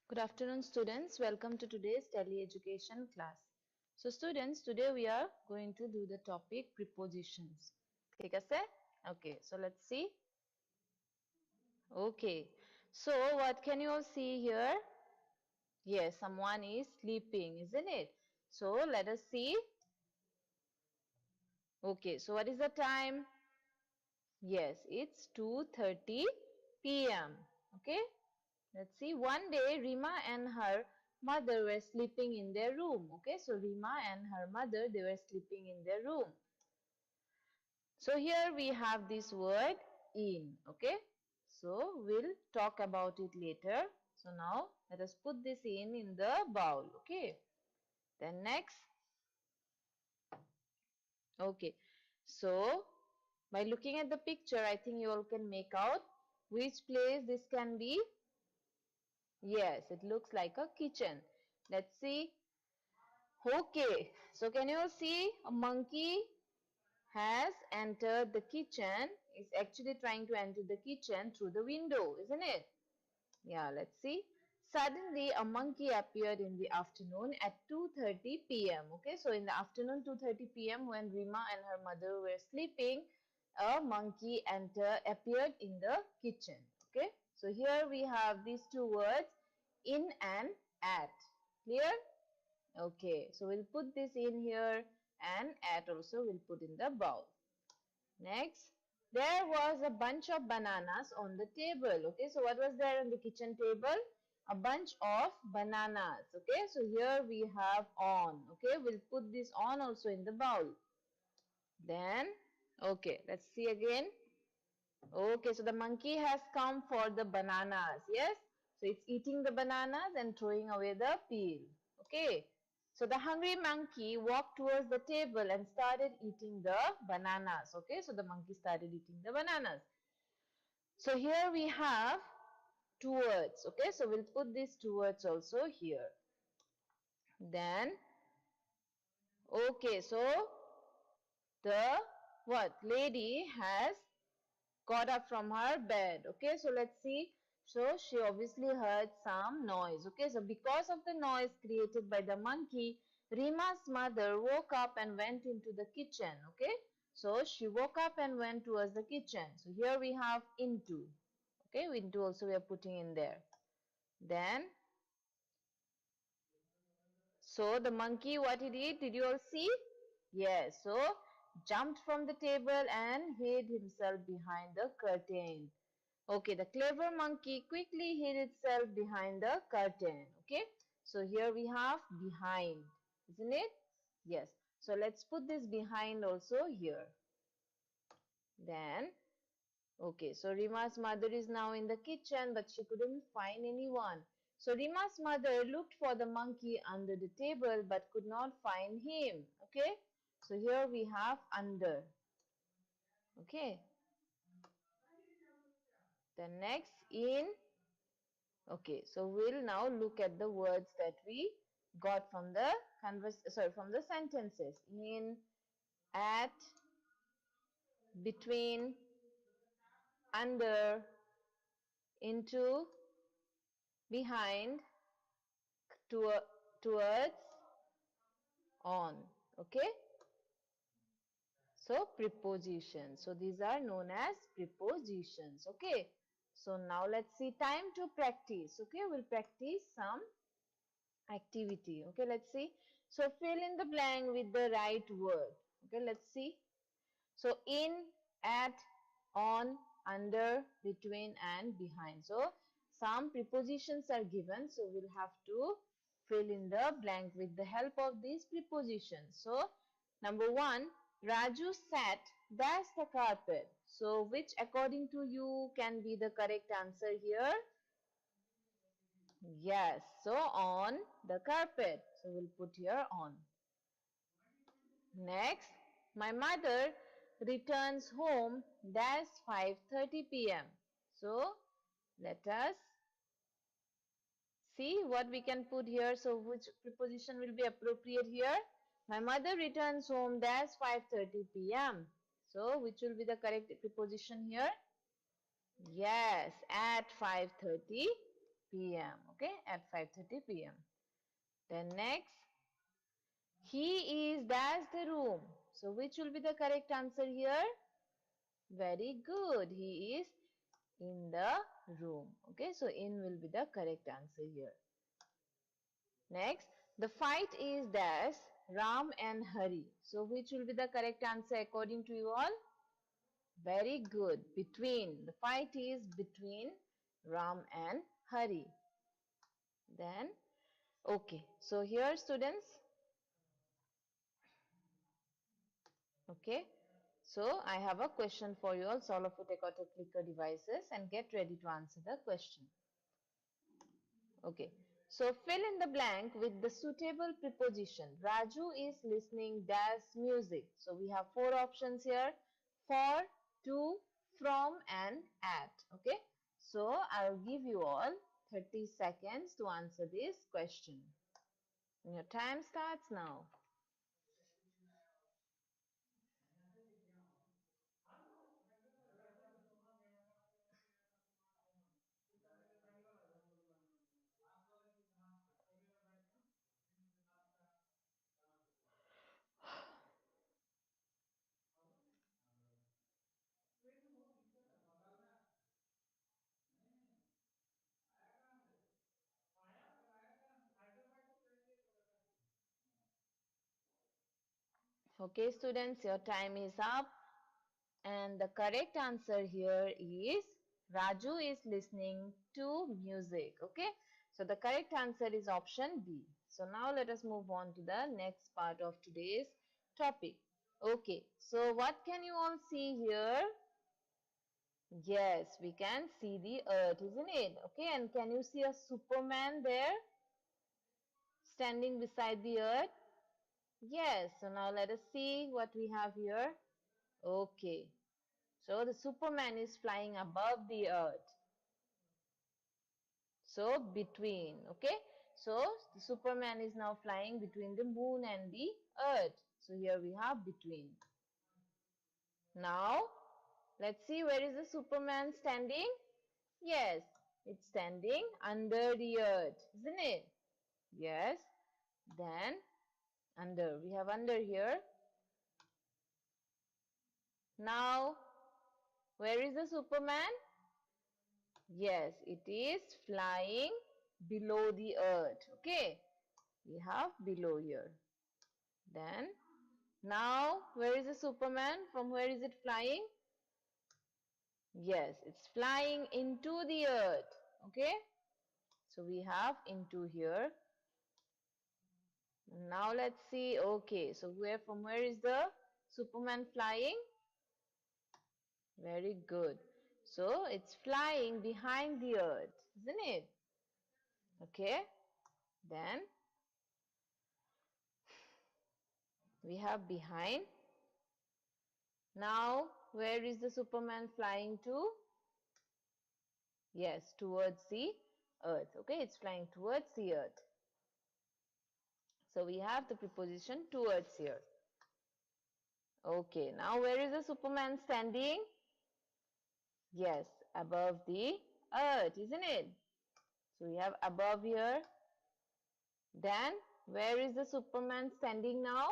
Good afternoon, students. Welcome to today's tele-education class. So, students, today we are going to do the topic prepositions. ठीक है? Okay, so let's see. Okay, so what can you all see here? Yes, someone is sleeping, isn't it? So, let us see. Okay, so what is the time? Yes, it's 2:30 p.m. Okay, let's see. One day, Rima and her mother were sleeping in their room. Okay, so Rima and her mother, they were sleeping in their room. So here we have this word in. Okay, so we'll talk about it later. So now let us put this in the bowl. Okay, then next. Okay, so by looking at the picture, I think you all can make out which place this can be. Yes, it looks like a kitchen. Let's see. Okay, so can you all see a monkey has entered the kitchen, is actually trying to enter the kitchen through the window, isn't it? Yeah, let's see. Suddenly, a monkey appeared in the afternoon at 2:30 p.m. Okay, so in the afternoon 2:30 p.m. when Rima and her mother were sleeping, a monkey appeared in the kitchen. Okay, so here we have these two words, in and at. Clear? Okay, so we'll put this in here and at also we'll put in the bowl. Next, there was a bunch of bananas on the table. Okay, so what was there on the kitchen table? A bunch of bananas. Okay, so here we have on. Okay, we'll put this on also in the bowl. Then, okay, let's see again. Okay, so the monkey has come for the bananas. Yes, so it's eating the bananas and throwing away the peel. Okay, so the hungry monkey walked towards the table and started eating the bananas. Okay, so the monkey started eating the bananas. So here we have two words. Okay, so we'll put these two words also here. Then, okay, so the what lady has got up from her bed. Okay, so let's see. So she obviously heard some noise. Okay, so because of the noise created by the monkey, Rima's mother woke up and went into the kitchen. Okay, so she woke up and went towards the kitchen. So here we have into. Okay, into also we are putting in there. Then, so the monkey, what he did, did you all see? Yes, so jumped from the table and hid himself behind the curtain. Okay, the clever monkey quickly hid itself behind the curtain. Okay, so here we have behind, isn't it? Yes, so let's put this behind also here. Then, okay, so Rima's mother is now in the kitchen, but she couldn't find anyone. So Rima's mother looked for the monkey under the table, but could not find him. Okay, so here we have under. Okay, then next in. Okay, so we'll now look at the words that we got from the from the sentences. In, at, between, under, into, behind, towards, on. Okay, so prepositions. So these are known as prepositions. Okay, so now let's see time to practice. Okay, we'll practice some activity. Okay, let's see. So fill in the blank with the right word. Okay, let's see. So in, at, on, under, between and behind. So some prepositions are given. So we'll have to fill in the blank with the help of these prepositions. So number one, Raju sat dash the carpet. So which according to you can be the correct answer here? Yes, so on the carpet. So we'll put here on. Next, my mother returns home dash 5:30 p.m. So let us see what we can put here. So which preposition will be appropriate here? My mother returns home dash 5:30 p.m. So which will be the correct preposition here? Yes, at 5:30 p.m. Okay, at 5:30 p.m. Then next, he is dash the room. So which will be the correct answer here? Very good. He is in the room. Okay, so in will be the correct answer here. Next, the fight is dash Ram and Hari. So which will be the correct answer according to you all? Very good. Between. The fight is between Ram and Hari. Then, okay. So here students, okay. So I have a question for you all. So all of you take out your clicker devices and get ready to answer the question. Okay. So fill in the blank with the suitable preposition. Raju is listening dash music. So we have four options here: for, to, from and at. Okay. So I'll give you all 30 seconds to answer this question. And your time starts now. Okay, students, your time is up. And the correct answer here is Raju is listening to music. Okay, so the correct answer is option B. So now let us move on to the next part of today's topic. Okay, so what can you all see here? Yes, we can see the earth, isn't it? Okay, and can you see a Superman there standing beside the earth? Yes, so now let us see what we have here. Okay, so the Superman is flying above the earth. So between, okay. So the Superman is now flying between the moon and the earth. So here we have between. Now let's see, where is the Superman standing? Yes, it's standing under the earth, isn't it? Yes. Then under, we have under here. Now where is the Superman? Yes, it is flying below the earth. Okay, we have below here. Then now where is the Superman? From where is it flying? Yes, it's flying into the earth. Okay, so we have into here. Now let's see. Okay, so from where is the Superman flying? Very good. So it's flying behind the earth, isn't it? Okay, then we have behind. Now where is the Superman flying to? Yes, towards the earth. Okay, it's flying towards the earth. So we have the preposition towards here. Okay, now where is the Superman standing? Yes, above the earth, isn't it? So we have above here. Then where is the Superman standing now?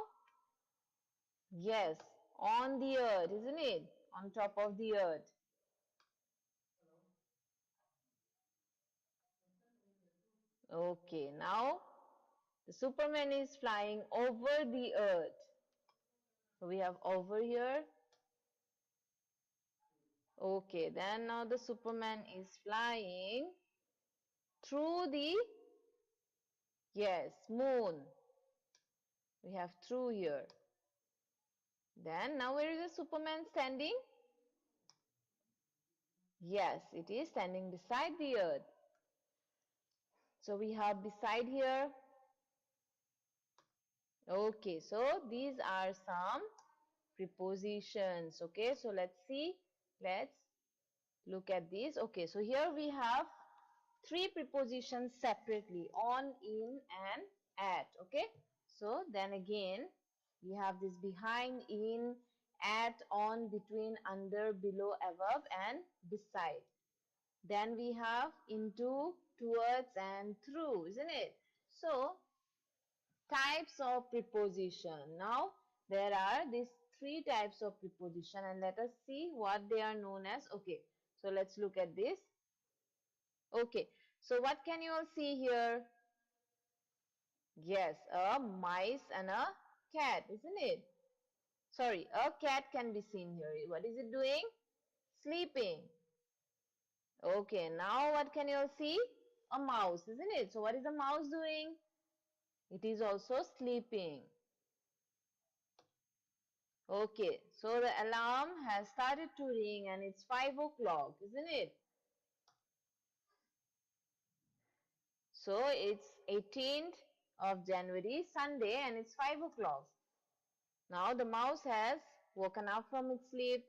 Yes, on the earth, isn't it? On top of the earth. Okay, now the Superman is flying over the earth. So we have over here. Okay, then now the Superman is flying through the, yes, moon. We have through here. Then now where is the Superman standing? Yes, it is standing beside the earth. So we have beside here. Okay, so these are some prepositions. Okay, so let's see. Let's look at these. Okay, so here we have three prepositions separately: on, in and at. Okay, so then again we have this behind, in, at, on, between, under, below, above and beside. Then we have into, towards and through, isn't it? So types of preposition. Now there are these three types of preposition and let us see what they are known as. Okay, so let's look at this. Okay, so what can you all see here? Yes, a mice and a cat, isn't it? Sorry, a cat can be seen here. What is it doing? Sleeping. Okay, now what can you all see? A mouse, isn't it? So what is the mouse doing? It is also sleeping. Okay, so the alarm has started to ring and it's 5 o'clock, isn't it? So it's 18th of January, Sunday, and it's 5 o'clock. Now the mouse has woken up from its sleep.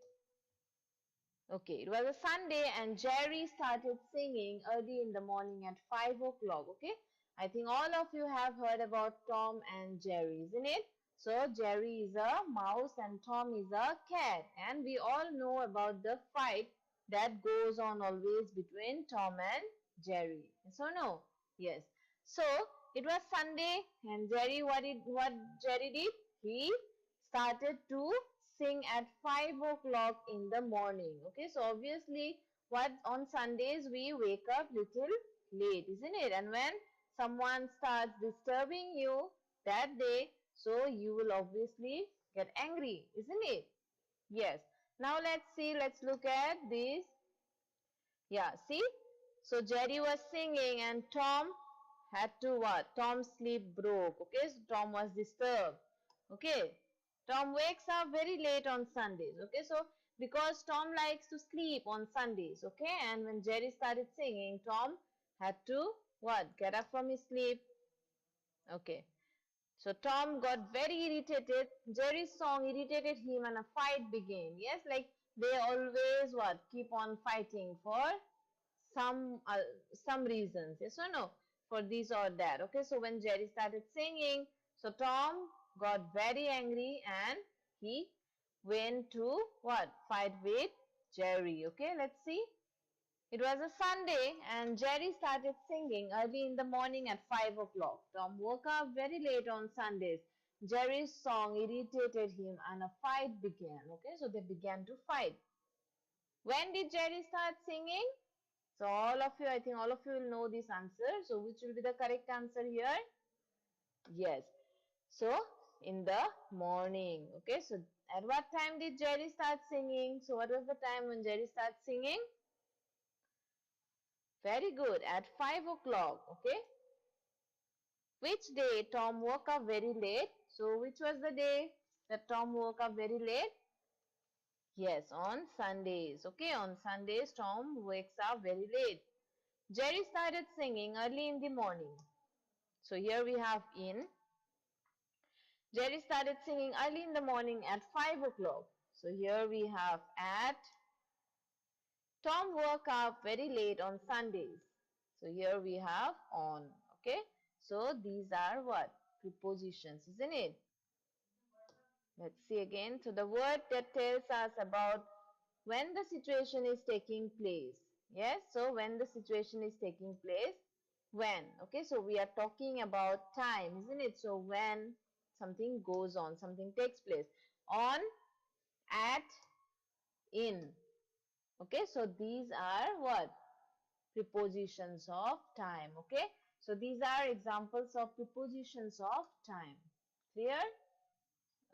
Okay, it was a Sunday and Jerry started singing early in the morning at 5 o'clock. Okay, I think all of you have heard about Tom and Jerry, isn't it? So Jerry is a mouse and Tom is a cat, and we all know about the fight that goes on always between Tom and Jerry. Yes or no? Yes. So it was Sunday and Jerry, what Jerry did? He started to sing at 5 o'clock in the morning. Okay, so obviously what on Sundays we wake up little late, isn't it? And when someone starts disturbing you that day, so you will obviously get angry, isn't it? Yes. Now let's see, let's look at this. Yeah, see? So Jerry was singing and Tom had to what? Tom's sleep broke. Okay, so Tom was disturbed. Okay, Tom wakes up very late on Sundays. Okay, so because Tom likes to sleep on Sundays. Okay, and when Jerry started singing, Tom had to what? Get up from his sleep. Okay, so Tom got very irritated. Jerry's song irritated him and a fight began. Yes, like they always what? Keep on fighting for some uh, some reasons, yes or no, for this or that. Okay, so when Jerry started singing, so Tom got very angry and he went to what? Fight with Jerry. Okay, let's see. It was a Sunday and Jerry started singing early in the morning at 5 o'clock. Tom woke up very late on Sundays. Jerry's song irritated him and a fight began. Okay, so they began to fight. When did Jerry start singing? So all of you, I think all of you will know this answer. So which will be the correct answer here? Yes. So in the morning. Okay. So at what time did Jerry start singing? So what was the time when Jerry started singing? Very good. At 5 o'clock. Okay. Which day Tom woke up very late? So which was the day that Tom woke up very late? Yes, on Sundays. Okay. On Sundays, Tom wakes up very late. Jerry started singing early in the morning. So here we have in. Jerry started singing early in the morning at 5 o'clock. So here we have at. Tom woke up very late on Sundays. So here we have on. Okay. So these are what? Prepositions, isn't it? Let's see again. So the word that tells us about when the situation is taking place. Yes. So when the situation is taking place. When. Okay. So we are talking about time, isn't it? So when something goes on, something takes place. On, at, in. Okay. So these are what? Prepositions of time. Okay. So these are examples of prepositions of time. Clear?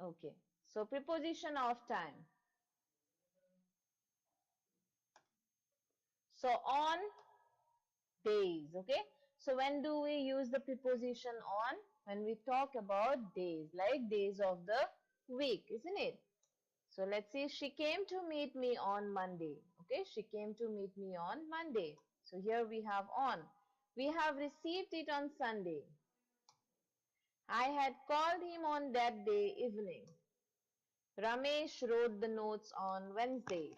Okay. So preposition of time. So on days. Okay. So when do we use the preposition on? When we talk about days, like days of the week, isn't it? So let's see, she came to meet me on Monday. Okay, she came to meet me on Monday. So here we have on. We have received it on Sunday. I had called him on that day evening. Ramesh wrote the notes on Wednesday.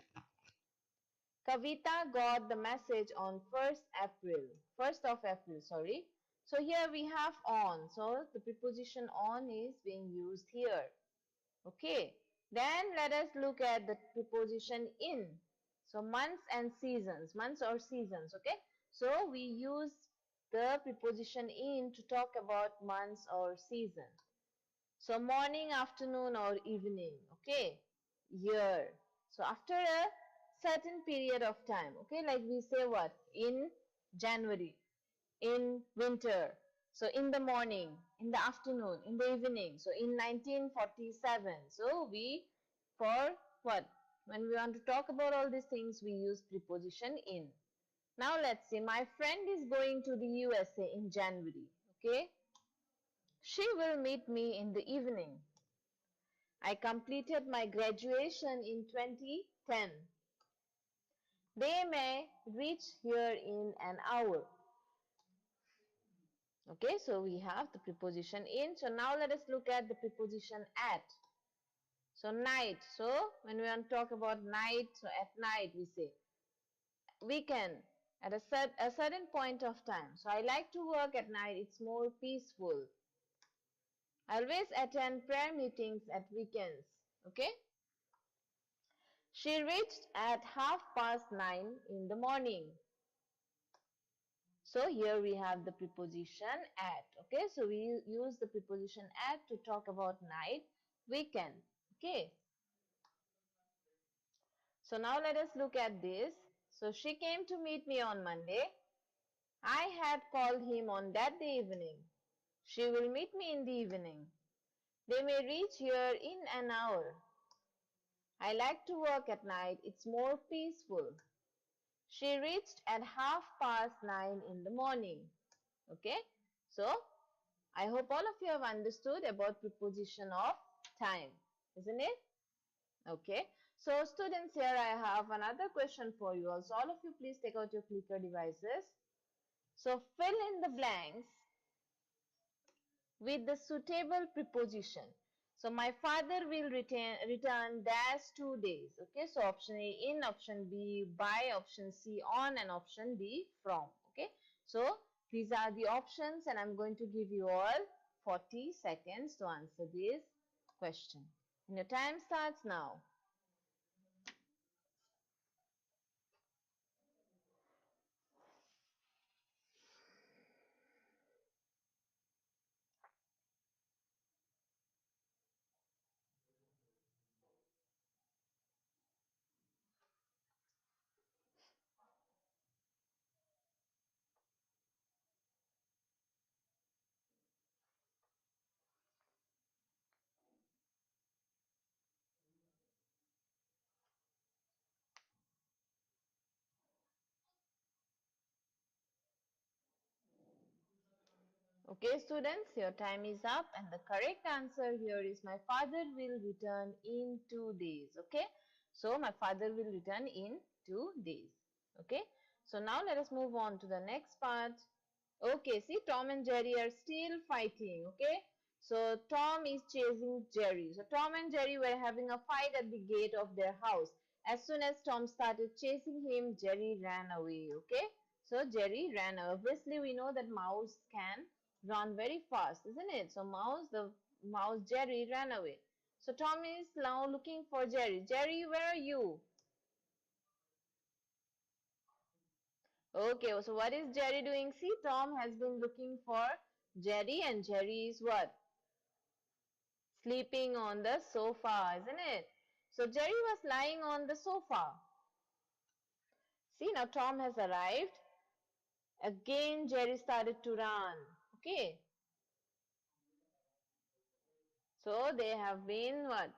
Kavita got the message on 1st of April, sorry. So here we have on. So the preposition on is being used here. Okay. Then let us look at the preposition in. So months and seasons, months or seasons, okay? So we use the preposition in to talk about months or season. So morning, afternoon or evening, okay? Year. So after a certain period of time, okay? Like we say what? In January, in winter. So in the morning, in the afternoon, in the evening. So in 1947. So we, for what? When we want to talk about all these things, we use preposition in. Now let's see. My friend is going to the USA in January, okay? She will meet me in the evening. I completed my graduation in 2010. They may reach here in an hour. Okay, so we have the preposition in. So now let us look at the preposition at. So night. So when we want to talk about night, so at night we say weekend at a certain point of time. So I like to work at night. It's more peaceful. I always attend prayer meetings at weekends. Okay. She reached at 9:30 in the morning. So here we have the preposition at. Okay, so we use the preposition at to talk about night, weekend. Okay. So now let us look at this. So she came to meet me on Monday. I had called him on that day evening. She will meet me in the evening. They may reach here in an hour. I like to work at night. It's more peaceful. She reached at 9:30 in the morning. Okay. So I hope all of you have understood about preposition of time, isn't it? Okay. So students, here I have another question for you also. All of you please take out your clicker devices. So fill in the blanks with the suitable preposition. So my father will return dash 2 days. Okay. So option A in, option B by, option C on, and option D from. Okay. So these are the options and I'm going to give you all 40 seconds to answer this question. And your time starts now. Okay, students, your time is up and the correct answer here is my father will return in 2 days. Okay, so my father will return in 2 days. Okay, so now let us move on to the next part. Okay, see, Tom and Jerry are still fighting. Okay, so Tom is chasing Jerry. So Tom and Jerry were having a fight at the gate of their house. As soon as Tom started chasing him, Jerry ran away. Okay, so Jerry ran away. Obviously, we know that mouse can run very fast, isn't it? So the mouse Jerry ran away. So Tom is now looking for Jerry. Jerry, where are you? Okay, so what is Jerry doing? See, Tom has been looking for Jerry and Jerry is what? Sleeping on the sofa, isn't it? So Jerry was lying on the sofa. See, now Tom has arrived. Again, Jerry started to run. Okay. So they have been what?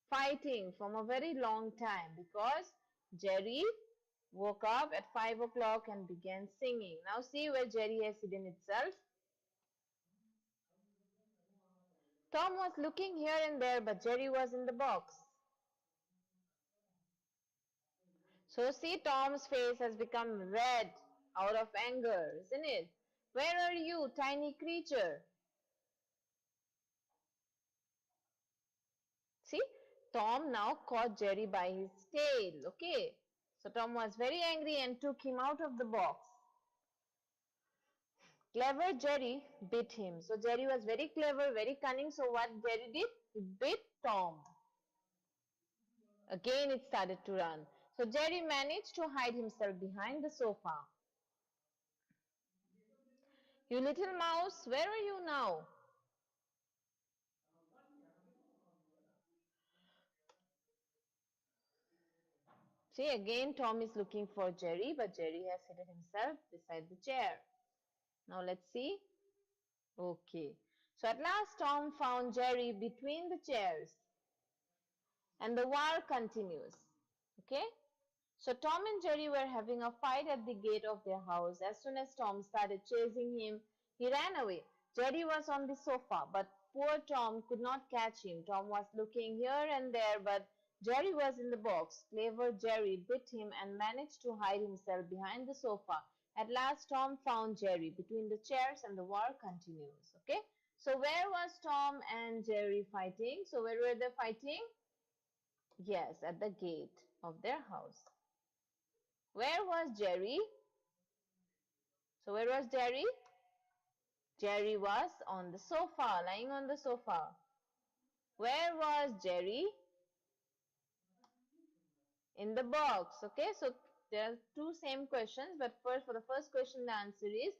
Fighting from a very long time because Jerry woke up at 5 o'clock and began singing. Now see where Jerry has hidden itself. Tom was looking here and there, but Jerry was in the box. So see, Tom's face has become red out of anger, isn't it? Where are you, tiny creature? See, Tom now caught Jerry by his tail, okay? So Tom was very angry and took him out of the box. Clever Jerry bit him. So Jerry was very clever, very cunning. So what Jerry did? He bit Tom. Again it started to run. So Jerry managed to hide himself behind the sofa. You little mouse, where are you now? See, again Tom is looking for Jerry, but Jerry has hidden himself beside the chair. Now let's see. Okay. So at last Tom found Jerry between the chairs. And the war continues. Okay. So Tom and Jerry were having a fight at the gate of their house. As soon as Tom started chasing him, he ran away. Jerry was on the sofa, but poor Tom could not catch him. Tom was looking here and there, but Jerry was in the box. Clever Jerry bit him and managed to hide himself behind the sofa. At last, Tom found Jerry between the chairs and the war continues. Okay. So where was Tom and Jerry fighting? So where were they fighting? Yes, at the gate of their house. Where was Jerry? So where was Jerry? Jerry was on the sofa, lying on the sofa. Where was Jerry? In the box. Okay, so there are two same questions, but first for the first question the answer is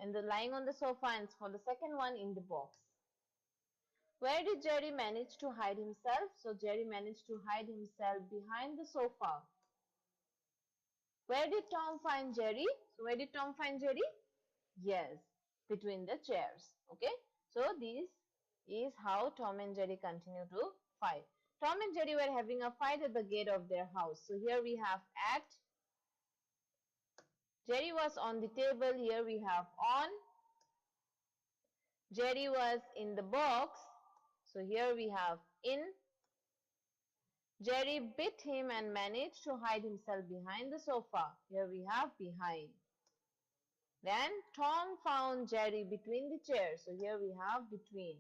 in the lying on the sofa, and for the second one in the box. Where did Jerry manage to hide himself? So Jerry managed to hide himself behind the sofa. Where did Tom find Jerry? So where did Tom find Jerry? Yes, between the chairs. Okay, so this is how Tom and Jerry continue to fight. Tom and Jerry were having a fight at the gate of their house. So here we have at. Jerry was on the table. Here we have on. Jerry was in the box. So here we have in. Jerry bit him and managed to hide himself behind the sofa. Here we have behind. Then Tom found Jerry between the chairs. So here we have between.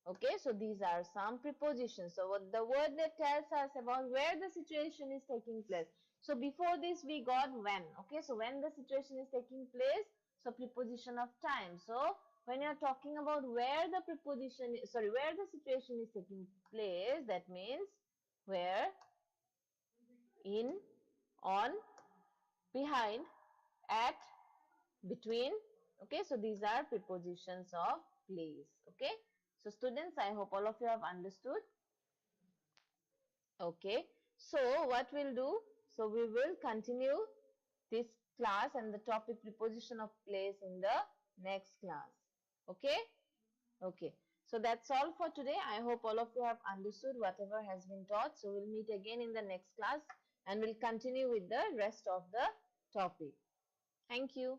Okay, so these are some prepositions. So what the word that tells us about where the situation is taking place. So before this we got when. Okay, so when the situation is taking place, so preposition of time. So when you are talking about where the preposition, where the situation is taking place, that means where, in, on, behind, at, between. Okay, so these are prepositions of place. Okay, so students, I hope all of you have understood. Okay, so what we'll do, so we will continue this class and the topic preposition of place in the next class. Okay, okay, so that's all for today. I hope all of you have understood whatever has been taught. So we'll meet again in the next class and we'll continue with the rest of the topic. Thank you.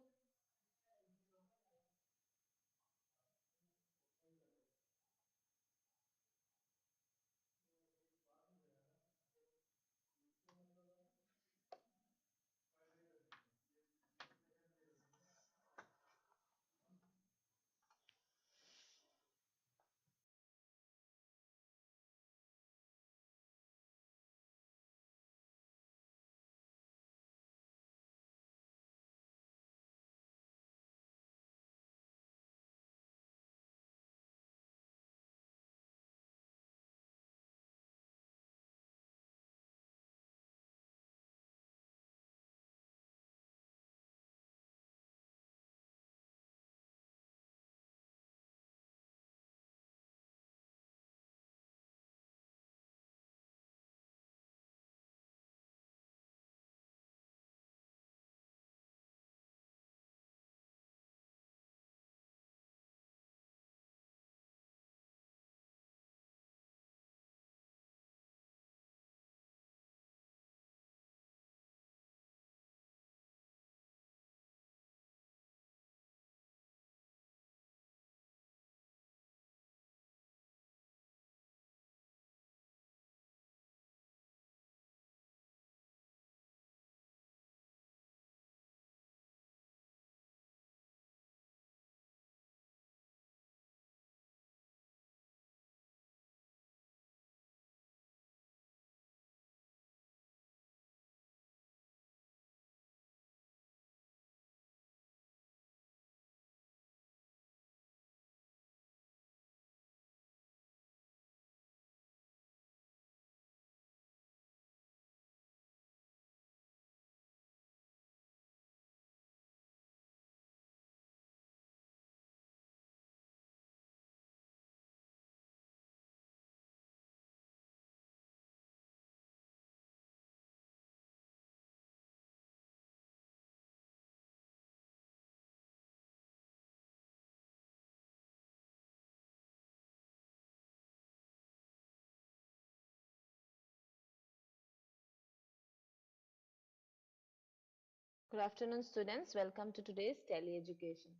Good afternoon, students. Welcome to today's tele-education.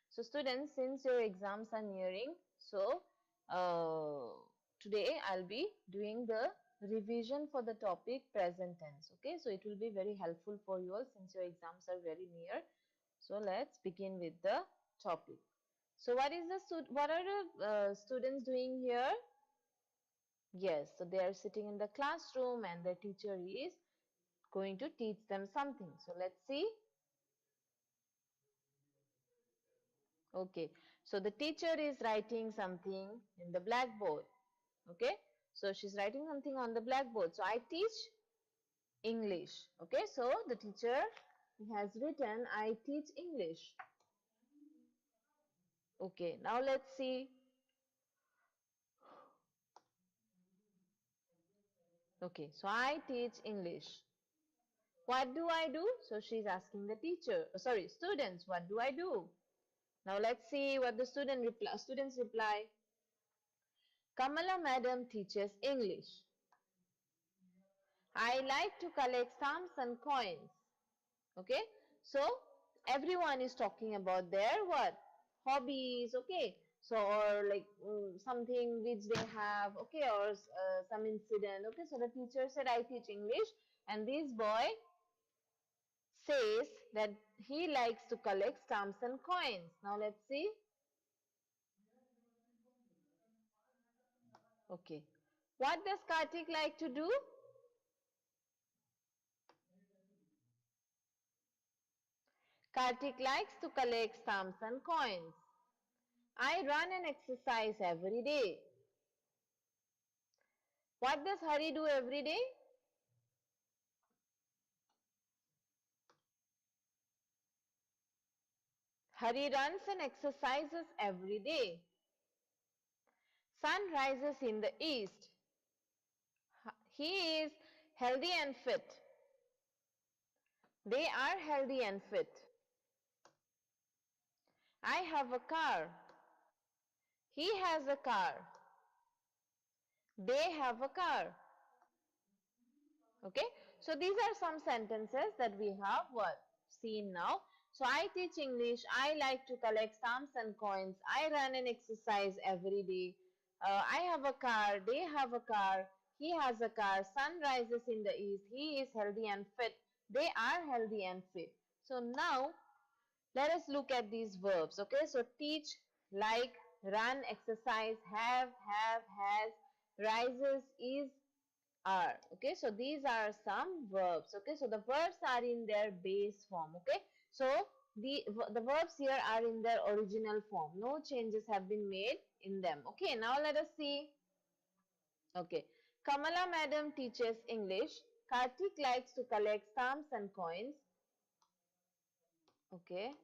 So, students, since your exams are nearing, today I'll be doing the revision for the topic present tense. Okay, so it will be very helpful for you all since your exams are very near. So, let's begin with the topic. So, what are the students doing here? Yes, so they are sitting in the classroom and the teacher is going to teach them something. So, let's see. Okay, so the teacher is writing something in the blackboard. Okay, so she's writing something on the blackboard. So I teach English. Okay, so the teacher has written, I teach English. Okay, now let's see. Okay, so I teach English. What do I do? So she's asking the teacher, sorry, students, what do I do? Now let's see what the students reply. Kamala madam teaches English. I like to collect stamps and coins. Okay, so everyone is talking about their what? Hobbies. Okay, so or like something which they have. Okay, or some incident. Okay, so the teacher said, I teach English, and this boy says that he likes to collect stamps and coins. Now let's see. Okay, what does Kartik like to do? Kartik likes to collect stamps and coins. I run and exercise every day. What does Hari do every day? Hari runs and exercises every day. Sun rises in the east. He is healthy and fit. They are healthy and fit. I have a car. He has a car. They have a car. Okay, so these are some sentences that we have what seen now. So I teach English. I like to collect stamps and coins. I run and exercise every day. I have a car. They have a car. He has a car. Sun rises in the east. He is healthy and fit. They are healthy and fit. So now let us look at these verbs. Okay, so teach, like, run, exercise, have, has, rises, is, are. Okay, so these are some verbs. Okay, so the verbs are in their base form. Okay, so the verbs here are in their original form. No changes have been made in them. Okay, now let us see. Okay, Kamala madam teaches English. Kartik likes to collect stamps and coins. Okay,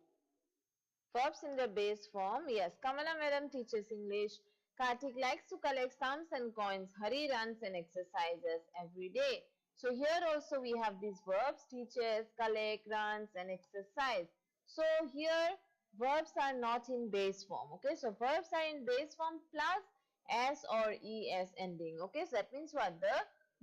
verbs in their base form. Yes, Kamala madam teaches English. Kartik likes to collect stamps and coins. Hari runs and exercises every day. So here also we have these verbs: teaches, collect, runs, and exercise. So here verbs are not in base form. Okay, so verbs are in base form plus s or es ending. Okay, so that means what?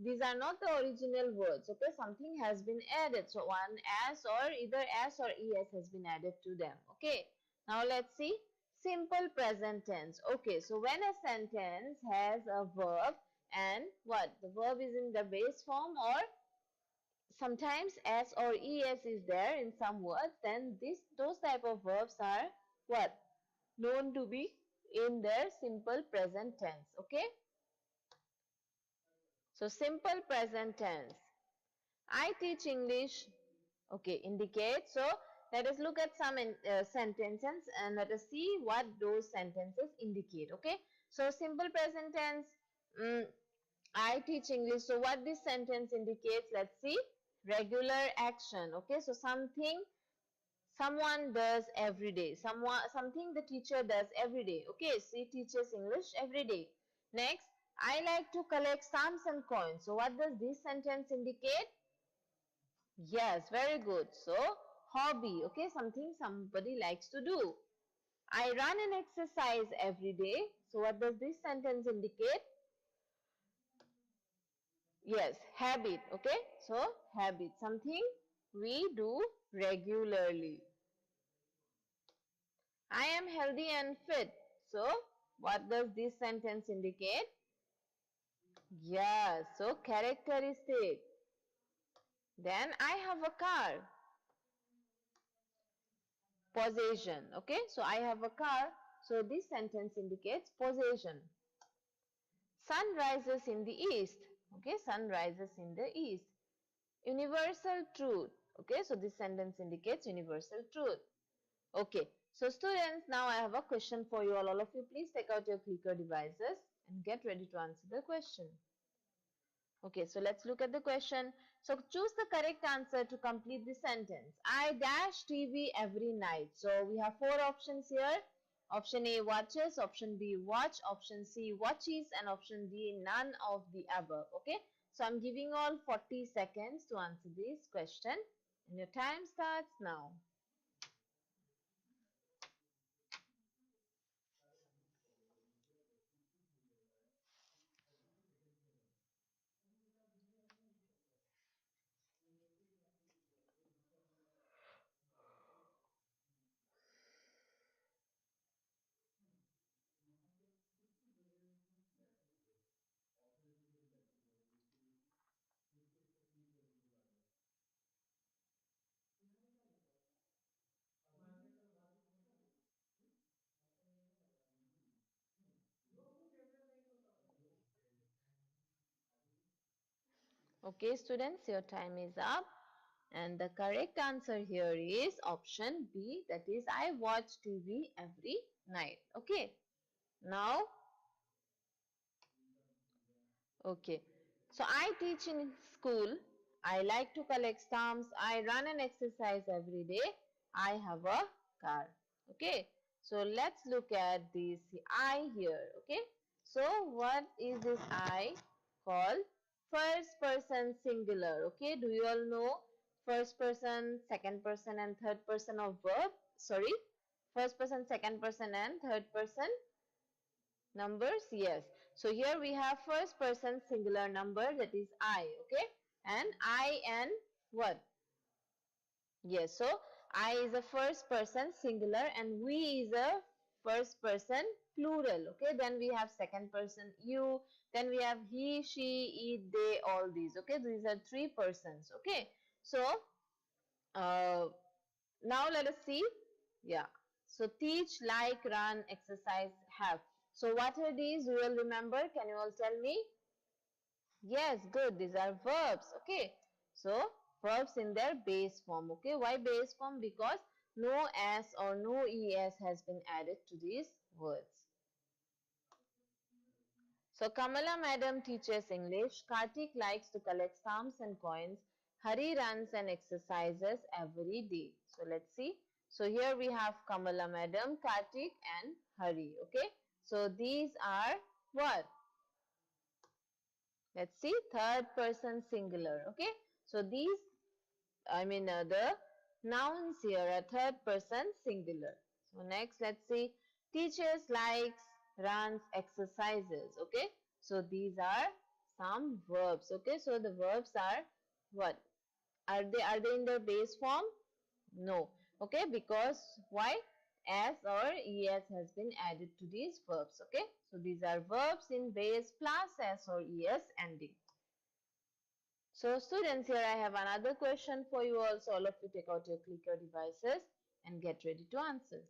These are not the original words. Okay, something has been added. So one s or either s or es has been added to them. Okay. Now let's see simple present tense. Okay, so when a sentence has a verb and what? The verb is in the base form or sometimes s or es is there in some words, then those type of verbs are what? Known to be in their simple present tense. Okay? So simple present tense. I teach English. Okay, indicate. So let us look at some sentences and let us see what those sentences indicate. Okay, so simple present tense. I teach English. So what this sentence indicates? Let's see. Regular action. Okay, so someone does every day. Something the teacher does every day. Okay, she teaches English every day. Next, I like to collect stamps and coins. So what does this sentence indicate? Yes, very good. So, hobby, okay, something somebody likes to do. I run and exercise every day. So, what does this sentence indicate? Yes, habit, okay. So, habit, something We do regularly. I am healthy and fit. So, what does this sentence indicate? Yes, so characteristic. Then I have a car. Possession. Okay, so I have a car. So this sentence indicates possession. Sun rises in the east. Okay, sun rises in the east. Universal truth. Okay, so this sentence indicates universal truth. Okay, so students, now I have a question for you all. All of you, please take out your clicker devices and get ready to answer the question. Okay, so let's look at the question. So choose the correct answer to complete the sentence. I dash TV every night. So we have four options here. Option A, watches. Option B, watch. Option C, watches. And option D, none of the above. Okay, so I'm giving all 40 seconds to answer this question. And your time starts now. Okay, students, your time is up. And the correct answer here is option B, that is I watch TV every night. Okay, now, okay. So I teach in school. I like to collect stamps. I run and exercise every day. I have a car. Okay. So let's look at this I here. Okay. So what is this I called? First person singular. Okay. Do you all know first person, second person and third person of verb? Sorry. First person, second person and third person numbers. Yes, so here we have first person singular number, that is I. Okay, and I and what? Yes, so I is a first person singular and we is a first person plural. Okay, then we have second person you, then we have he, she, it, they, all these. Okay, these are three persons. Okay, so uh, now let us see. Yeah. So teach, like, run, exercise, have. So what are these? You will remember. Can you all tell me? Yes, good. These are verbs. Okay. So verbs in their base form. Okay. Why base form? Because no s or no es has been added to these words. So Kamala madam teaches English. Kartik likes to collect stamps and coins. Hari runs and exercises every day. So let's see. So here we have Kamala madam, Kartik and Hari. Okay. So these are what? Let's see. Third person singular. Okay. So these, the nouns here are third person singular. So next, let's see. Teachers likes, runs, exercises. Okay. So these are some verbs. Okay. So the verbs are what? Are they in their base form? No. Okay. Because why? S or es has been added to these verbs. Okay. So these are verbs in base plus s or es ending. So students, here I have another question for you also. All of you take out your clicker devices and get ready to answer.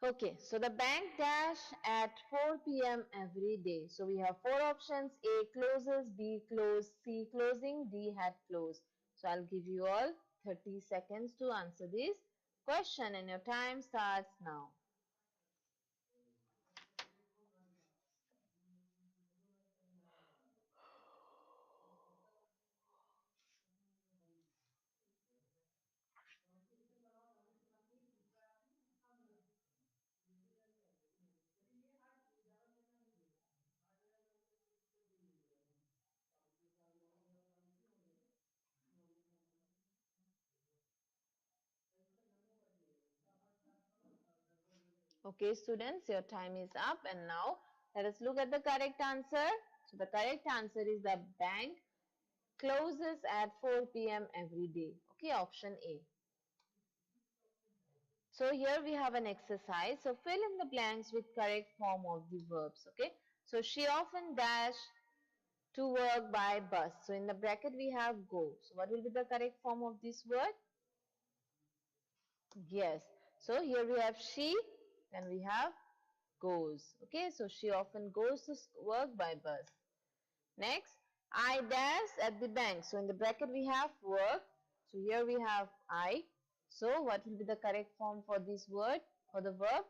Okay, so the bank dash at 4 p.m. every day. So we have four options. A closes, B close, C closing, D had closed. So I'll give you all 30 seconds to answer this question and your time starts now. Okay, students, your time is up and now let us look at the correct answer. So the correct answer is the bank closes at 4 p.m. every day. Okay, option A. So here we have an exercise. So fill in the blanks with correct form of the verbs. Okay. So she often dash to work by bus. So in the bracket we have go. So what will be the correct form of this word? Yes. So here we have she, then we have goes. Okay. So she often goes to work by bus. Next, I dash at the bank. So in the bracket we have work. So here we have I. So what will be the correct form for this word, for the verb?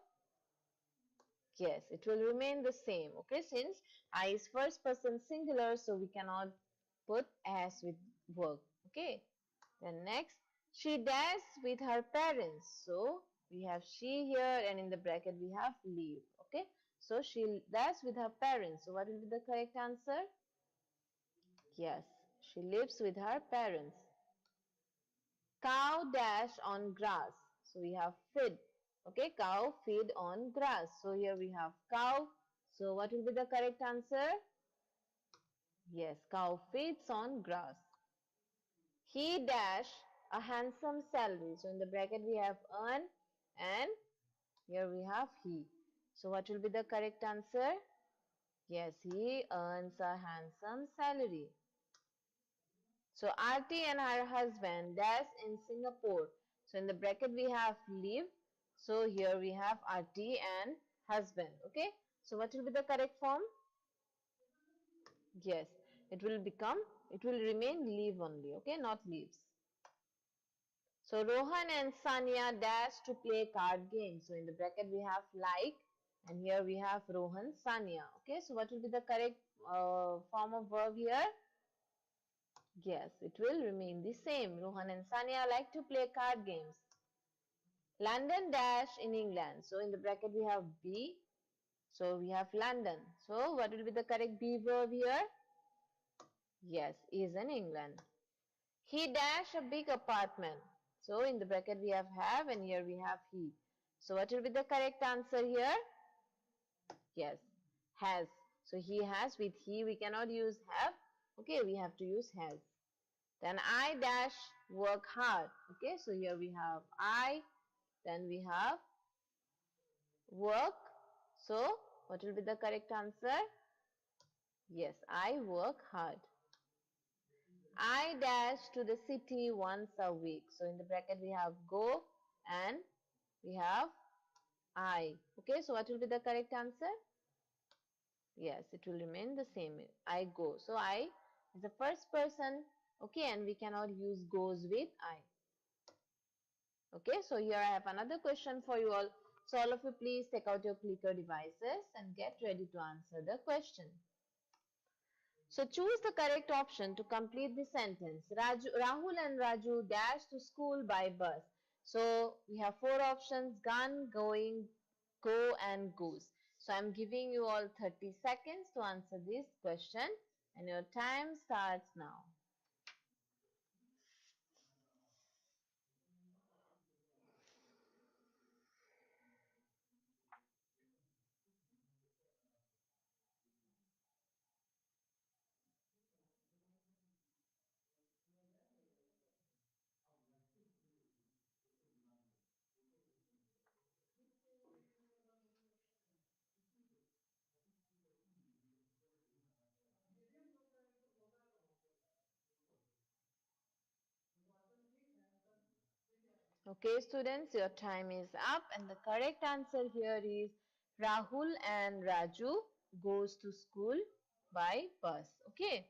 Yes, it will remain the same. Okay, since I is first person singular, so we cannot put as with work. Okay, then next, she dash with her parents. So we have she here, and in the bracket we have leave. Okay, so she dash with her parents. So what will be the correct answer? Yes, she lives with her parents. Cow dash on grass. So we have feed. Okay, cow feed on grass. So here we have cow. So what will be the correct answer? Yes, cow feeds on grass. He dash a handsome salary. So in the bracket we have earn, and here we have he. So what will be the correct answer? Yes, he earns a handsome salary. So RT and her husband dash in Singapore. So in the bracket we have live. So here we have RT and husband. Okay. So what will be the correct form? Yes. It will remain live only. Okay. Not lives. So Rohan and Sanya dash to play card games. So in the bracket we have like, and here we have Rohan, Sanya. Okay. So what will be the correct form of verb here? Yes, it will remain the same. Rohan and Sanya like to play card games. London dash in England. So in the bracket we have B. So we have London. So what will be the correct be verb here? Yes, is in England. He dash a big apartment. So in the bracket we have, and here we have he. So what will be the correct answer here? Yes, has. So he has, with he we cannot use have. Okay, we have to use has. Then I dash work hard. Okay, so here we have I, then we have work. So what will be the correct answer? Yes, I work hard. I dash to the city once a week. So in the bracket we have go, and we have I. Okay, so what will be the correct answer? Yes, it will remain the same. I go. So I is the first person. Okay, and we cannot use goes with I. Okay, so here I have another question for you all. So all of you please take out your clicker devices and get ready to answer the question. So choose the correct option to complete the sentence. Rahul and Raju dash to school by bus. So we have four options: gone, going, go, and goes. So I'm giving you all 30 seconds to answer this question, and your time starts now. Okay, students, your time is up, and the correct answer here is Rahul and Raju goes to school by bus. Okay.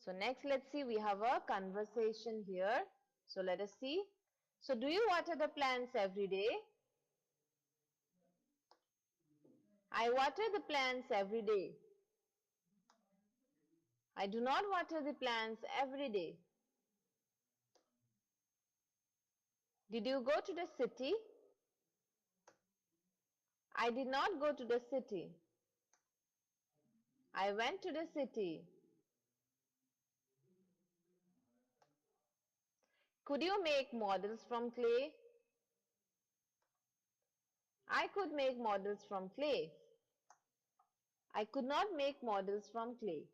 So next, let's see, we have a conversation here. So let us see. So do you water the plants every day? I water the plants every day. I do not water the plants every day. Did you go to the city? I did not go to the city. I went to the city. Could you make models from clay? I could make models from clay. I could not make models from clay.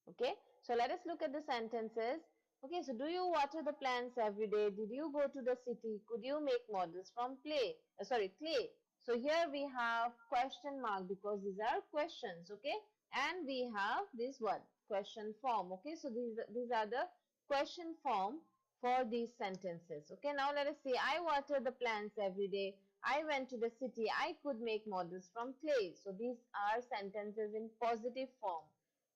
Okay, so let us look at the sentences. Okay, so do you water the plants every day? Did you go to the city? Could you make models from clay? So here we have question mark because these are questions, okay? And we have this one, question form, okay? So these are the question form for these sentences, okay? Now let us see, I water the plants every day. I went to the city. I could make models from clay. So these are sentences in positive form.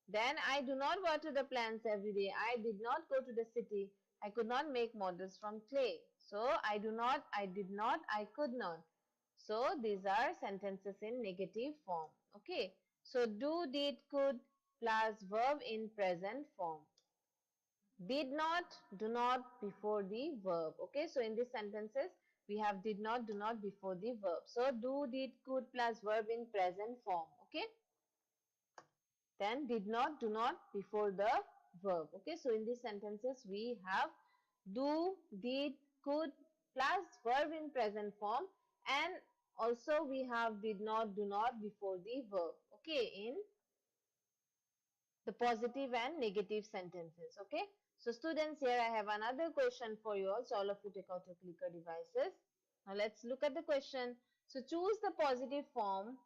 Then I do not water the plants every day. I did not go to the city. I could not make models from clay. So I do not, I did not, I could not. So these are sentences in negative form. Okay. So do, did, could plus verb in present form. Did not, do not before the verb. Okay. So in these sentences, we have did not, do not before the verb. So do, did, could plus verb in present form. Okay. Then did not, do not before the verb. Okay, so in these sentences we have do, did, could plus verb in present form, and also we have did not, do not before the verb. Okay, in the positive and negative sentences. Okay, so students, here I have another question for you all. So all of you take out your clicker devices. Now let's look at the question. So choose the positive form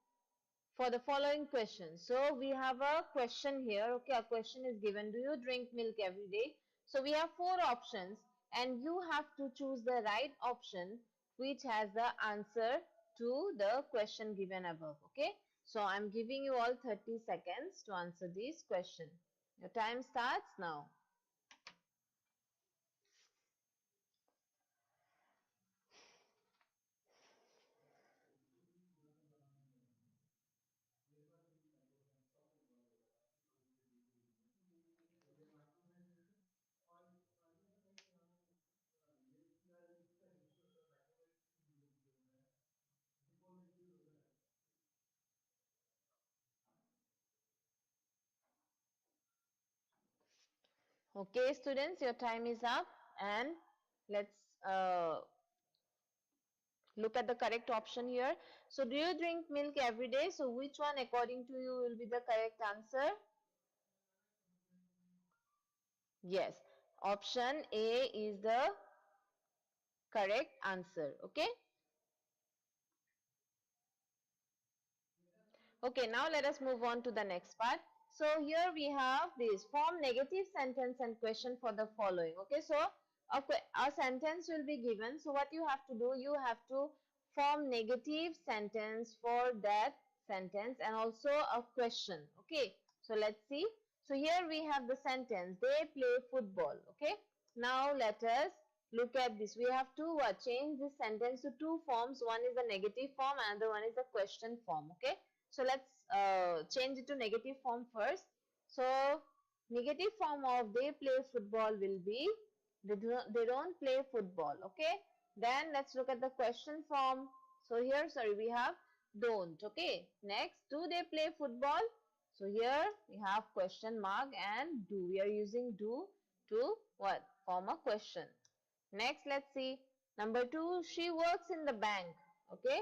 for the following question. So we have a question here. Okay, a question is given. Do you drink milk every day? So we have four options and you have to choose the right option which has the answer to the question given above. Okay, so I'm giving you all 30 seconds to answer this question. Your time starts now. Okay, students, your time is up and let's look at the correct option here. So do you drink milk every day? So which one according to you will be the correct answer? Yes, option A is the correct answer. Okay. Okay, now let us move on to the next part. So here we have this form negative sentence and question for the following. Okay, so a sentence will be given. So what you have to do, you have to form negative sentence for that sentence and also a question. Okay, so let's see. So here we have the sentence, they play football. Okay, now let us look at this. We have to change this sentence to two forms. One is the negative form, another one is the question form. Okay, so let's change it to negative form first. So negative form of they play football will be they don't play football. Okay, then let's look at the question form. So here, sorry, we have don't. Okay, next, do they play football? So here we have question mark and do. We are using do to what? Form a question. Next, let's see. Number two, she works in the bank. Okay,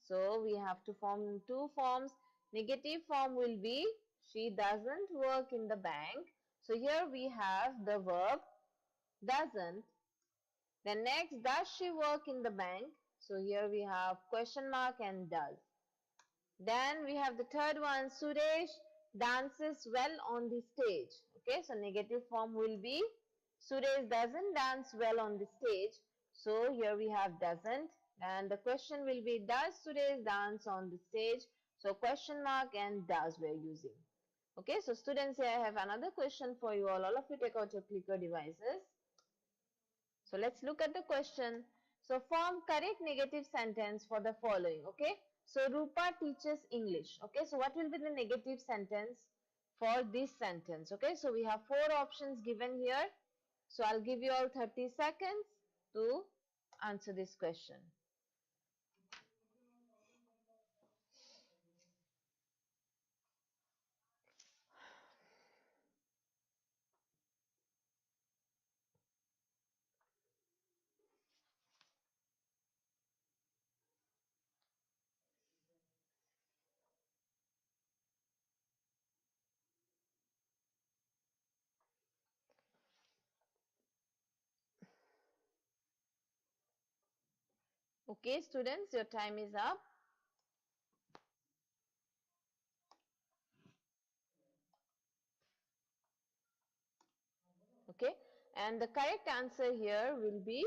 so we have to form two forms. Negative form will be she doesn't work in the bank. So here we have the verb doesn't. Then next, does she work in the bank? So here we have question mark and does. Then we have the third one, Suresh dances well on the stage. Okay, so negative form will be Suresh doesn't dance well on the stage. So here we have doesn't, and the question will be does Suresh dance on the stage? So question mark and does we are using. Okay, so students, here I have another question for you all. All of you take out your clicker devices. So let's look at the question. So form correct negative sentence for the following. Okay. So Rupa teaches English. Okay. So what will be the negative sentence for this sentence? Okay. So we have four options given here. So I'll give you all 30 seconds to answer this question. Okay, students, your time is up. Okay, and the correct answer here will be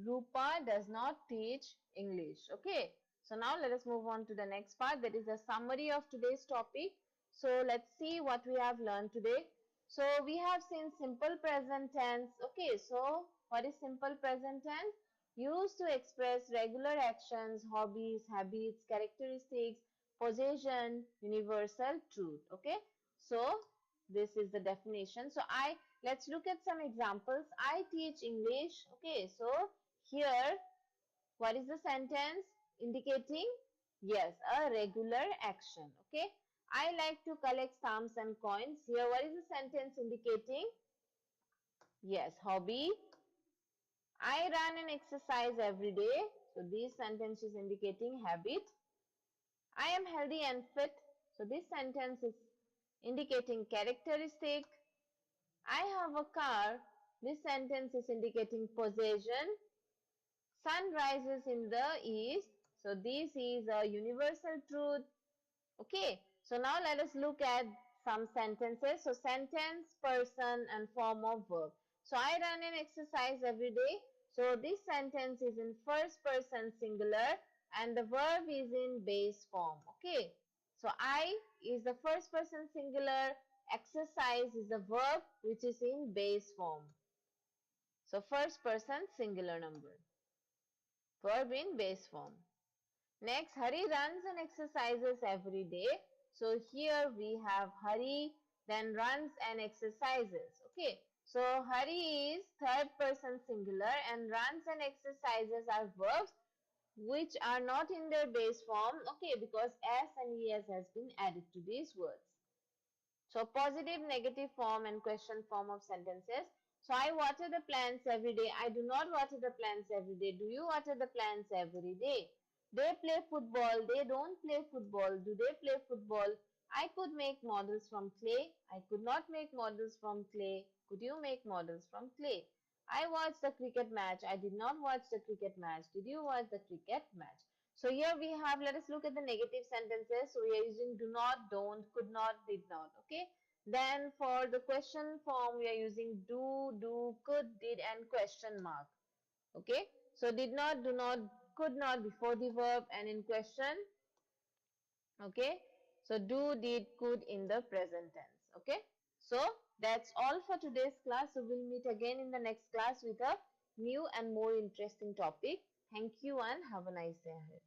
Rupa does not teach English. Okay, so now let us move on to the next part, that is a summary of today's topic. So let's see what we have learned today. So we have seen simple present tense. Okay, so what is simple present tense? Used to express regular actions, hobbies, habits, characteristics, possession, universal truth. Okay, so this is the definition. So let's look at some examples. I teach English. Okay, so here what is the sentence indicating? Yes, a regular action. Okay, I like to collect stamps and coins. Here what is the sentence indicating? Yes, hobby. I run and exercise every day. So this sentence is indicating habit. I am healthy and fit. So this sentence is indicating characteristic. I have a car. This sentence is indicating possession. Sun rises in the east. So this is a universal truth. Okay. So now let us look at some sentences. So sentence, person and form of verb. So I run and exercise every day. So this sentence is in first person singular and the verb is in base form. Okay. So I is the first person singular. Exercise is the verb which is in base form. So first person singular number. Verb in base form. Next, Hari runs and exercises every day. So here we have Hari, then runs and exercises. Okay. So Hari is third person singular and runs and exercises are verbs which are not in their base form. Okay, because S and ES has been added to these words. So positive, negative form and question form of sentences. So I water the plants every day. I do not water the plants every day. Do you water the plants every day? They play football. They don't play football. Do they play football? I could make models from clay. I could not make models from clay. Could you make models from clay? I watched the cricket match. I did not watch the cricket match. Did you watch the cricket match? So here we have, let us look at the negative sentences. So we are using do not, don't, could not, did not. Okay. Then for the question form, we are using do, could, did and question mark. Okay. So did not, do not, could not before the verb and in question. Okay. So do, did, could in the present tense. Okay. So that's all for today's class. So we'll meet again in the next class with a new and more interesting topic. Thank you and have a nice day ahead.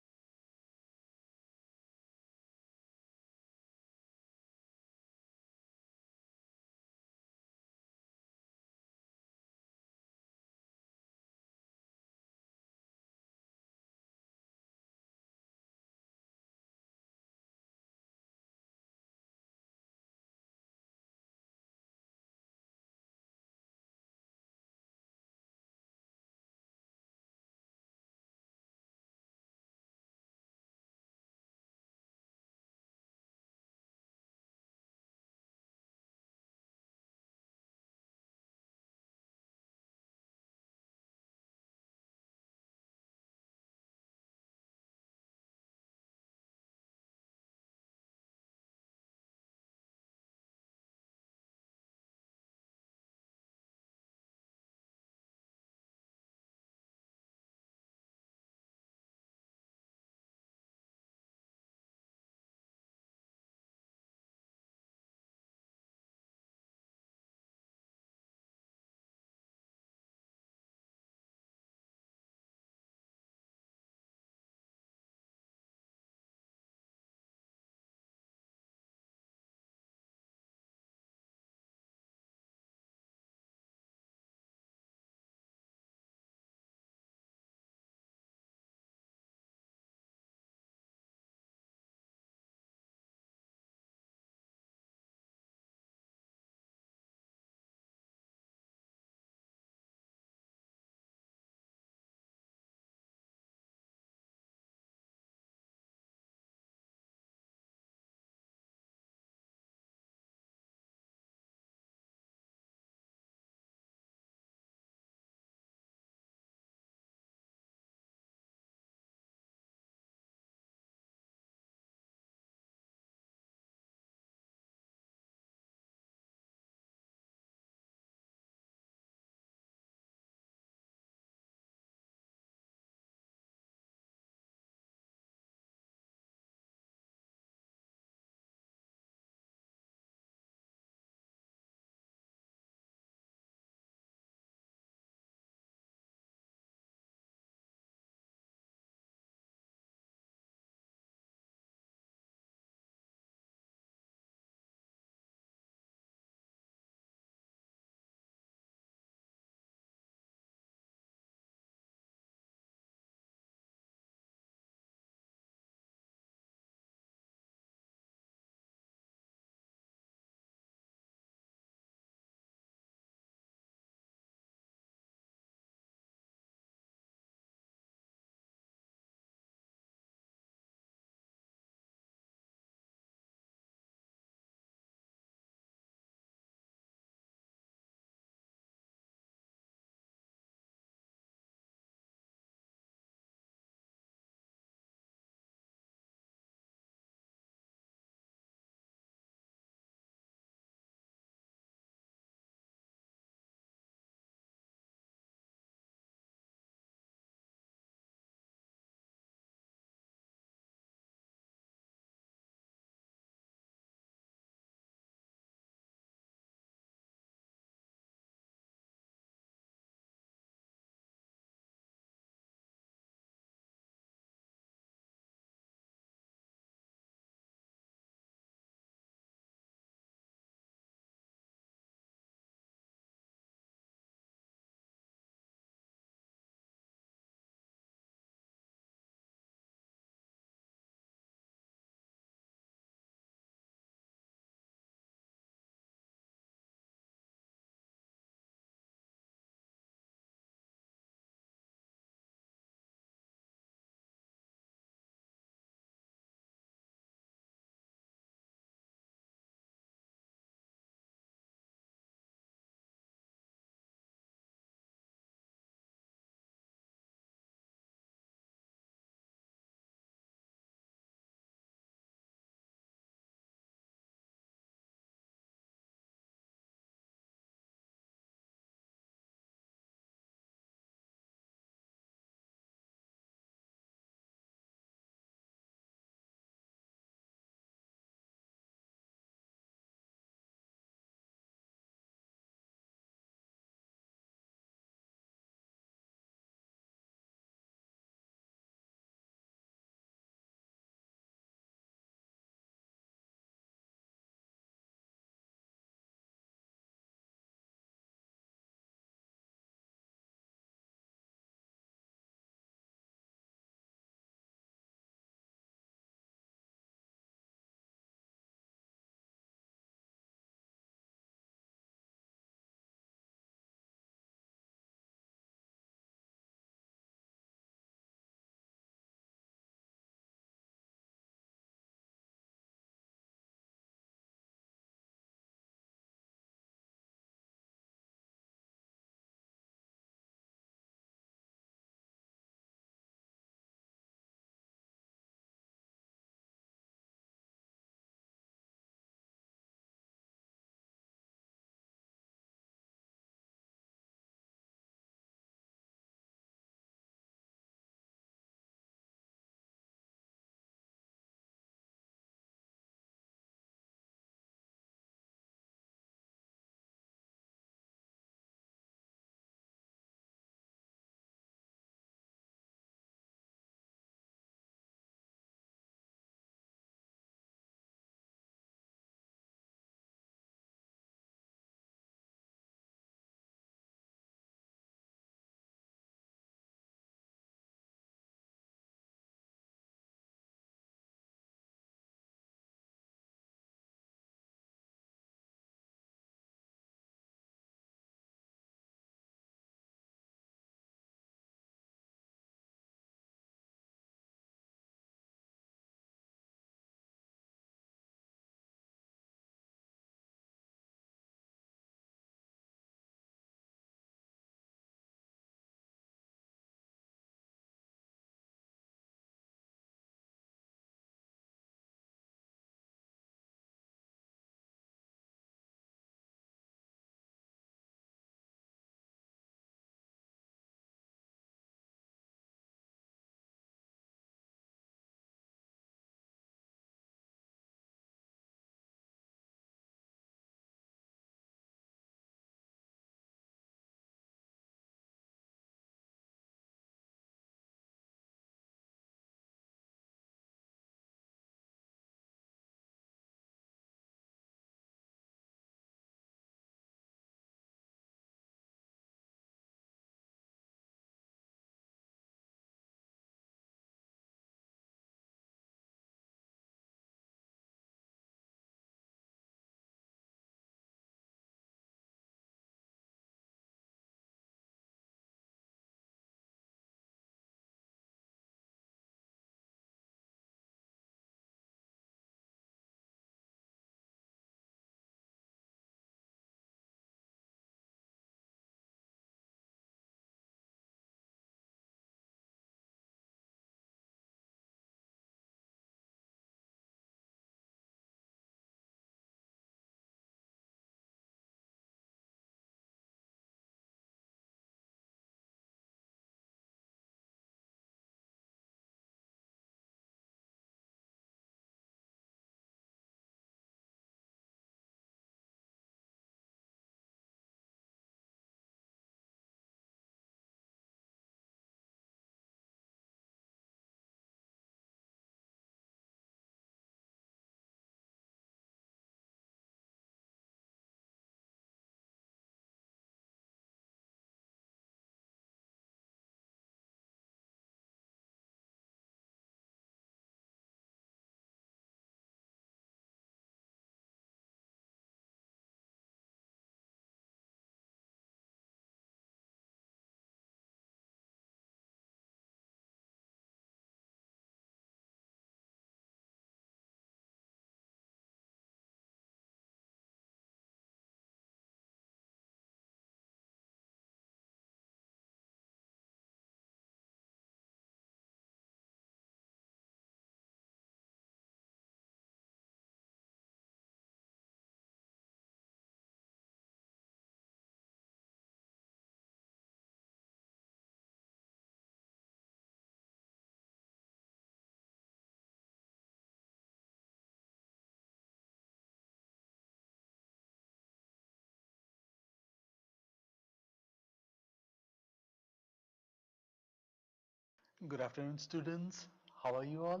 Good afternoon, students. How are you all?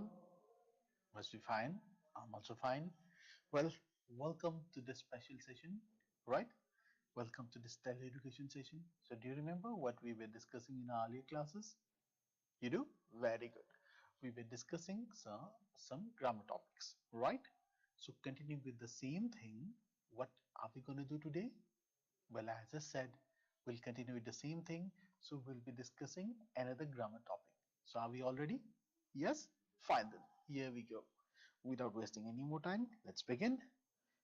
Must be fine. I'm also fine. Well, welcome to this special session, right? Welcome to this tele-education session. So, do you remember what we were discussing in our earlier classes? You do? Very good. We were discussing some grammar topics, right? So, continuing with the same thing, what are we going to do today? Well, as I said, we'll continue with the same thing. So we'll be discussing another grammar topic. So are we all ready? Yes? Fine then. Here we go. Without wasting any more time, let's begin.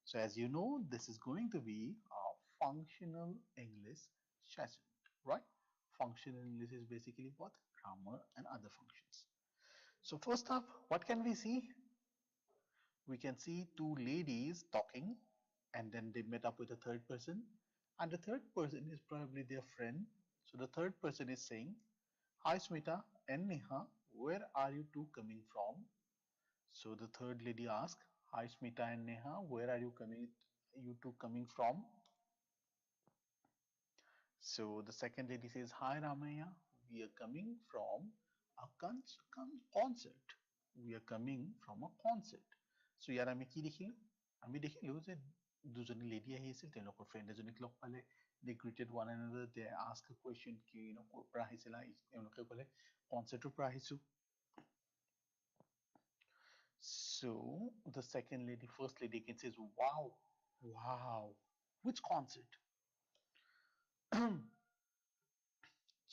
So as you know, this is going to be a functional English session, right? Functional English is basically what? Grammar and other functions. So first up, what can we see? We can see two ladies talking and then they met up with a third person, and the third person is probably their friend. So the third person is saying, hi Smita and Neha, where are you two coming from? So the third lady asks, hi Smita and Neha, where are you two coming from? So the second lady says, hi Ramaya, we are coming from a concert. We are coming from a concert. So ইয়াৰ আমি কি দেখিলো? আমি দেখিলো যে দুজনী lady আহি আছিল, তেওঁলোকৰ ফ্ৰেণ্ড এজনীক লগ পালে, they greeted one another, they asked a question কি ক'ৰ পৰা আহিছিলা, তেওঁলোকে ক'লে কনচাৰ্টৰ পৰা আহিছো. So the first lady again says, wow, wow, which concert?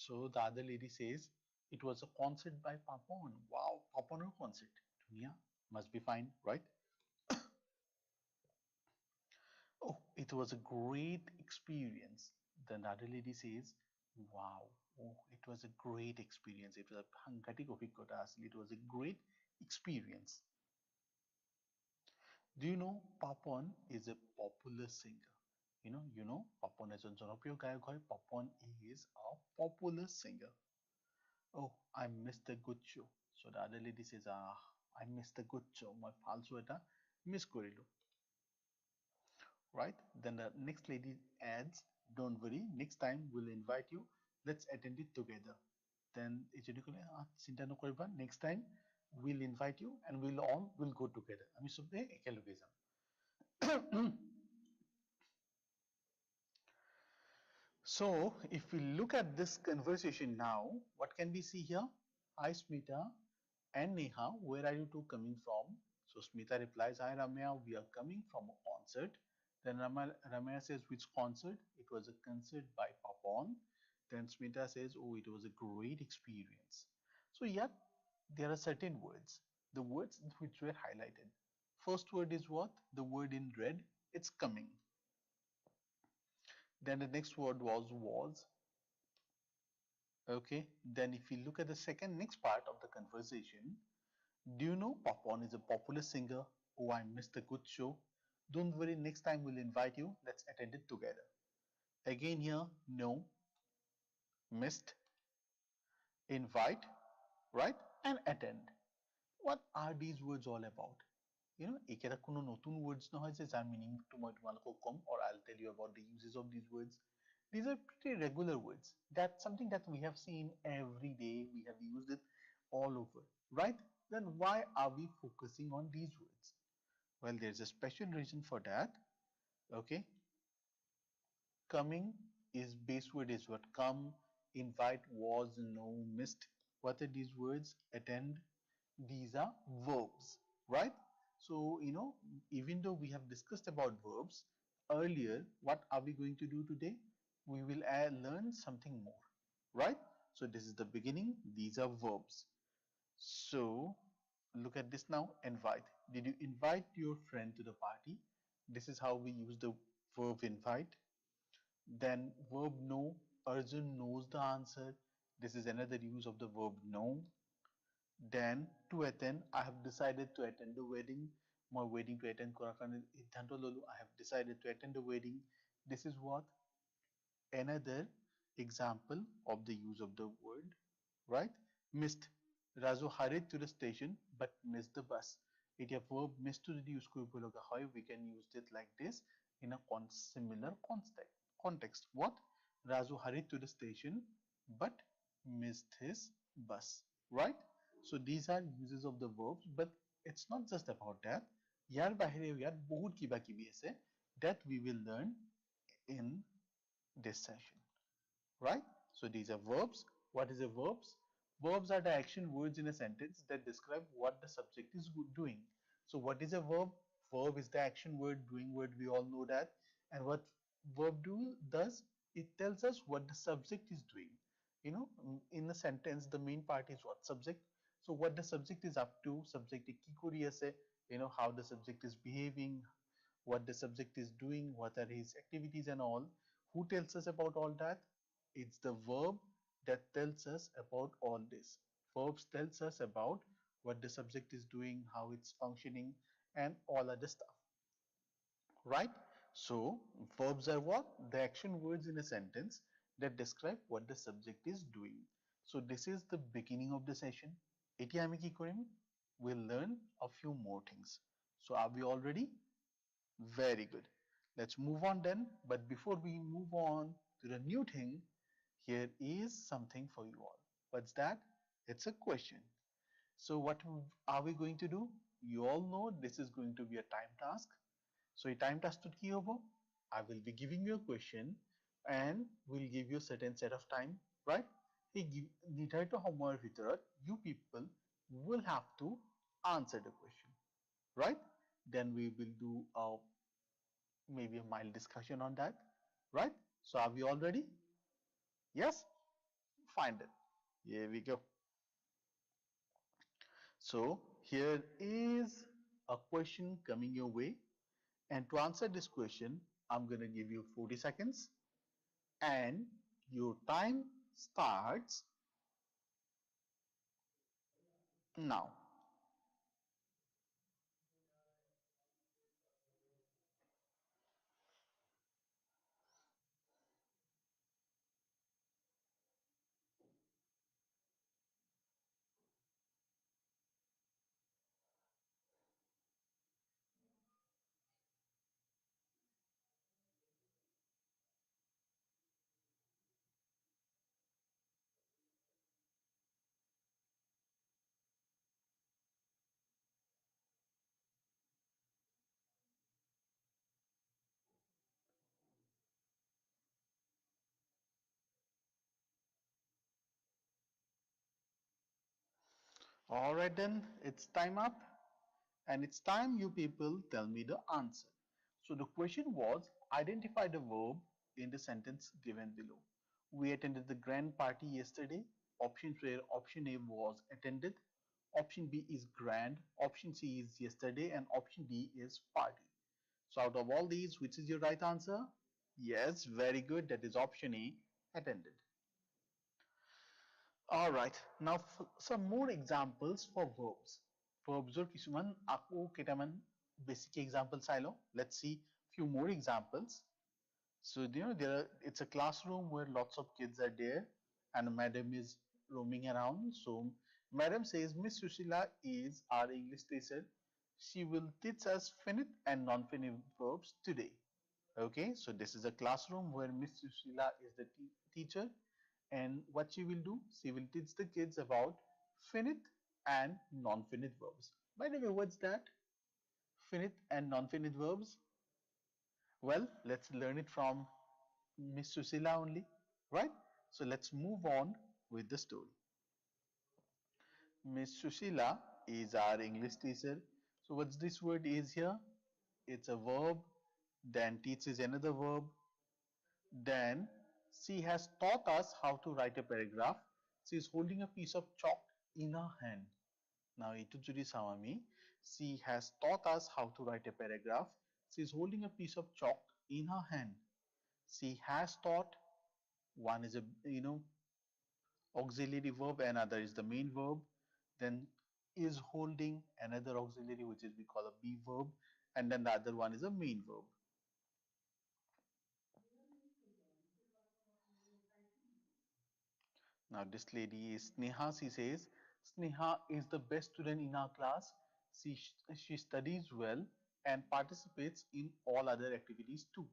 So the other lady says, it was a concert by Papon. Wow, Papon's concert. Dunia must be fine, right? Oh, it was a great experience. Then the other lady says, wow, oh, it was a great experience. It was a সাংঘাতিক অভিজ্ঞতা আছিল. It was a great experience. Do you know Papon is a popular singer? You know, Papon এজন জনপ্ৰিয় গায়ক হয়. Papon is a popular singer. Oh, I missed a good show. So the other lady says, I missed a good show. My ভাল show এটা miss কৰিলো. Right? Then the next lady adds, don't worry, next time we'll invite you. Let's attend it together. Then এইজনী ক'লে, চিন্তা নকৰিবা, next time we'll invite you and we'll all will go together. আমি চবে একেলগে যাম. So if we look at this conversation now, what can we see here? Hi Smita and Neha, where are you two coming from? So Smita replies, hi Ramya, we are coming from a concert. Then Ramya says, which concert? It was a concert by Papon. Then Smita says, oh, it was a great experience. So yeah, there are certain words, the words which were highlighted. First word is what? The word in red, it's coming. Then the next word was. Okay, then if you look at the next part of the conversation, do you know Papon is a popular singer? Oh, I missed a good show. Don't worry, next time we'll invite you. Let's attend it together. Again here, no, missed, invite, right? And attend. What are these words all about? এইকেইটা কোনো নতুন words নহয় যে যাৰ মিনিংটো মই তোমালোকক কম, or I'll tell you about the uses of these words. These are pretty regular words. That's something that we have seen every day. We have used it all over, right? Then why are we focusing on these words? Well, there's a special reason for that. Okay. Coming is base word is what? Come. Invite, was, no, missed. What are these words? Attend. These are verbs, right? So, even though we have discussed about verbs earlier, what are we going to do today? We will learn something more, right? So this is the beginning. These are verbs. So look at this now. Invite. Did you invite your friend to the party? This is how we use the verb invite. Then verb know. Arjun knows the answer. This is another use of the verb know. Then to attend, I have decided to attend the wedding. My wedding to attend I have decided to attend the wedding. This is what? Another example of the use of the word, right? Missed. Razu hurried to the station but missed the bus. It a verb missed to use we can use it like this in a similar context. What? Razu hurried to the station but missed his bus. right? So these are uses of the verbs, but it's not just about that. ইয়াৰ বাহিৰেও ইয়াত বহুত কিবা কিবি আছে that we will learn in this session, right? So these are verbs. What is a verbs? Verbs are the action words in a sentence that describe what the subject is doing. So what is a verb? Verb is the action word, doing word. We all know that. And what verb does? It tells us what the subject is doing. You know, in a sentence, the main part is what? Subject. So what the subject is up to, subject ki kori ase, you know, how the subject is behaving, what the subject is doing, what are his activities and all. Who tells us about all that? It's the verb that tells us about all this. Verbs tells us about what the subject is doing, how it's functioning, and all other stuff. Right? So, verbs are what? The action words in a sentence that describe what the subject is doing. So, this is the beginning of the session. এতিয়া আমি কি কৰিম? We'll learn a few more things. So, are we all ready? Very good. Let's move on then. But before we move on to the new thing, here is something for you all. What's that? It's a question. So what are we going to do? You all know this is going to be a time task. So a time task কি হ'ব? I will be giving you a question and will give you a certain set of time, right? এই নিৰ্ধাৰিত সময়ৰ ভিতৰত you people will have to answer the question, right? Then we will do maybe a mild discussion on that, right? So are we all ready? Yes? Fine then. Here we go. So here is a question coming your way, and to answer this question I'm going to give you 40 seconds and your time starts now. All right then, it's time up. And it's time you people tell me the answer. So the question was, identify the verb in the sentence given below. We attended the grand party yesterday. Options were option A was attended, option B is grand, option C is yesterday, and option D is party. So out of all these, which is your right answer? Yes, very good. That is option A, attended. All right, now some more examples for verbs. Verbs or কিছুমান আকৌ কেইটামান basic examples চাই লওঁ. Let's see few more examples. So you know it's a classroom where lots of kids are there and madam is roaming around. So madam says Miss Sushila is our English teacher. She will teach us finite and non-finite verbs today. Okay, so this is a classroom where Miss Sushila is the teacher, and what she will do, she will teach the kids about finite and non-finite verbs. By the way, what's that? Finite and non-finite verbs? Well, let's learn it from Miss Susila only, right? So let's move on with the story. Miss Susila is our English teacher. So what's this word is here? It's a verb. Then teach is another verb. Then she has taught us how to write a paragraph. She is holding a piece of chalk in her hand. Now, she has taught us how to write a paragraph. She is holding a piece of chalk in her hand. She has taught. One is a auxiliary verb, another is the main verb. Then is holding, another auxiliary, which is we call a be verb, and then the other one is a main verb. Now this lady is Sneha. She says Sneha is the best student in our class. She studies well and participates in all other activities too.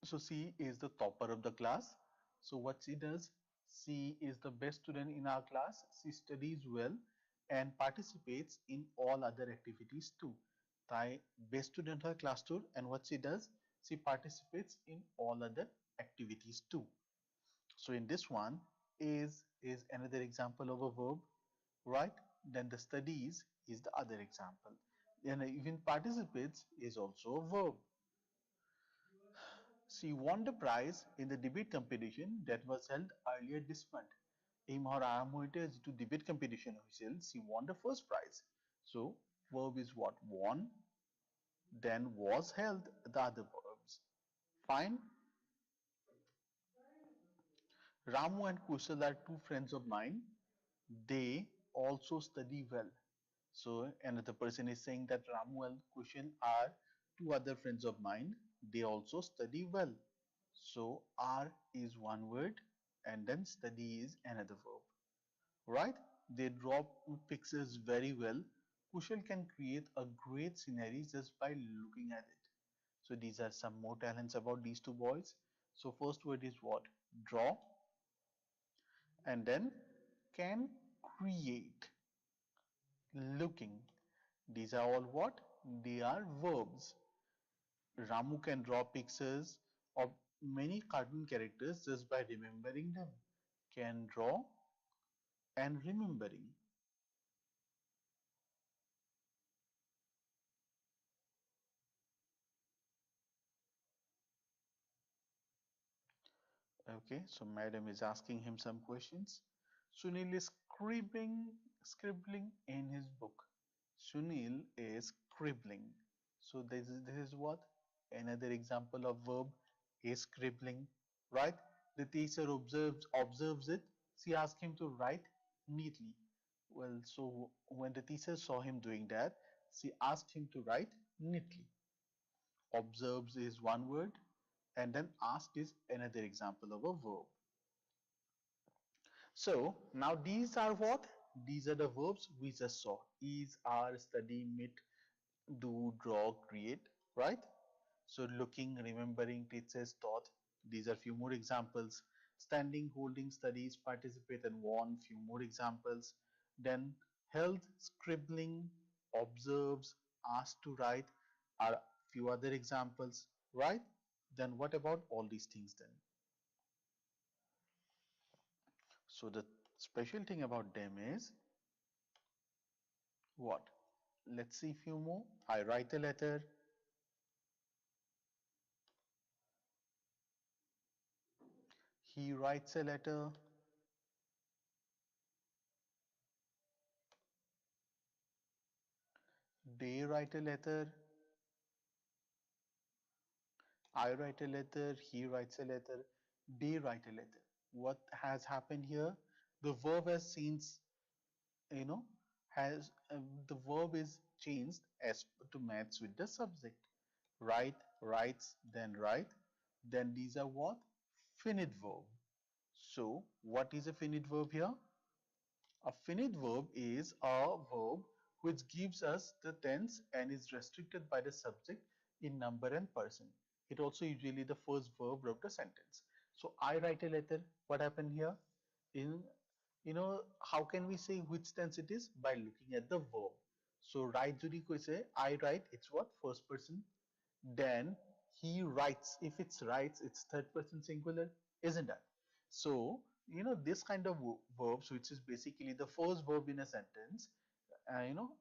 So she is the topper of the class. So what she does? She is the best student in our class. She studies well and participates in all other activities too. তাই best student হয় class tour, and what she does, she participates in all other activities too. So in this one, is another example of a verb, right? Then the studies is the other example. Then even participates is also a verb. She won the prize in the debate competition that was held earlier this month. এই মাহৰ আৰম্ভণিতে যিটো debate competition হৈছিল, she won the first prize. So verb is what? Won, then was held, the other verbs. Fine. Ramu and Kushal are two friends of mine. They also study well. So another person is saying that Ramu and Kushal are two other friends of mine. They also study well. So are is one word and then study is another verb. Right? They draw pictures very well. Kushal can create a great scenery just by looking at it. So these are some more talents about these two boys. So first word is what? Draw, and then can create, looking. These are all what? They are verbs. Ramu can draw pictures of many cartoon characters just by remembering them. Can draw and remembering. Okay, so madam is asking him some questions. Sunil is scribbling in his book. Sunil is scribbling. So this is what? Another example of verb is scribbling, right? The teacher observes it. She asks him to write neatly. Well, so when the teacher saw him doing that, she asked him to write neatly. Observes is one word, and then ask is another example of a verb. So now these are what? These are the verbs we just saw. Is, are, study, meet, do, draw, create, right? So looking, remembering, teaches, taught. These are few more examples. Standing, holding, studies, participate, and won. Few more examples. Then held, scribbling, observes, asked to write are few other examples, right? Then what about all these things then? So the special thing about them is what? Let's see few more. I write a letter. He writes a letter. They write a letter. I write a letter. He writes a letter. They write a letter. What has happened here? The verb has changed, you know, has the verb is changed as to match with the subject. Write, writes, then write. Then these are what? Finite verb. So what is a finite verb here? A finite verb is a verb which gives us the tense and is restricted by the subject in number and person. It also usually the first verb of the sentence. So I write a letter. What happened here? In, how can we say which tense it is? By looking at the verb. So write jodi koi say I write, it's what? First person. Then he writes. If it's writes, it's third person singular, isn't it? So, this kind of verbs, which is basically the first verb in a sentence,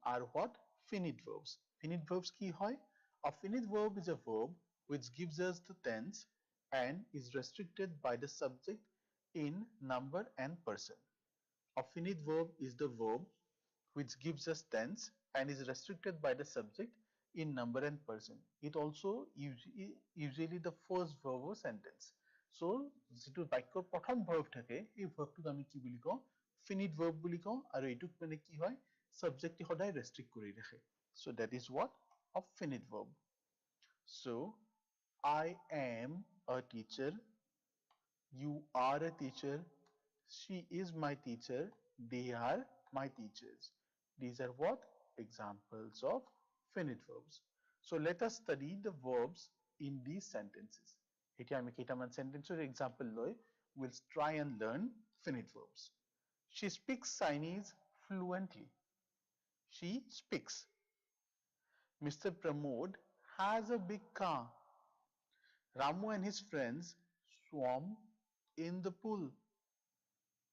are what? Finite verbs. Finite verbs ki hoy? A finite verb is a verb which gives us the tense and is restricted by the subject in number and person. A finite verb is the verb which gives us tense and is restricted by the subject in number and person. It also usually the first verb of sentence. So যিটো বাক্যৰ প্ৰথম verb থাকে এই verb টোক আমি কি বুলি কওঁ? Finite verb বুলি কওঁ আৰু এইটোক মানে কি হয়? Subject সদায় restrict কৰি ৰাখে. So that is what? A finite verb. So I am a teacher. You are a teacher. She is my teacher. They are my teachers. These are what? Examples of finite verbs. So let us study the verbs in these sentences. এতিয়া আমি কেইটামান sentences example লৈ we'll try and learn finite verbs. She speaks Chinese fluently. She speaks. Mr. Pramod has a big car. Ramu and his friends swam in the pool.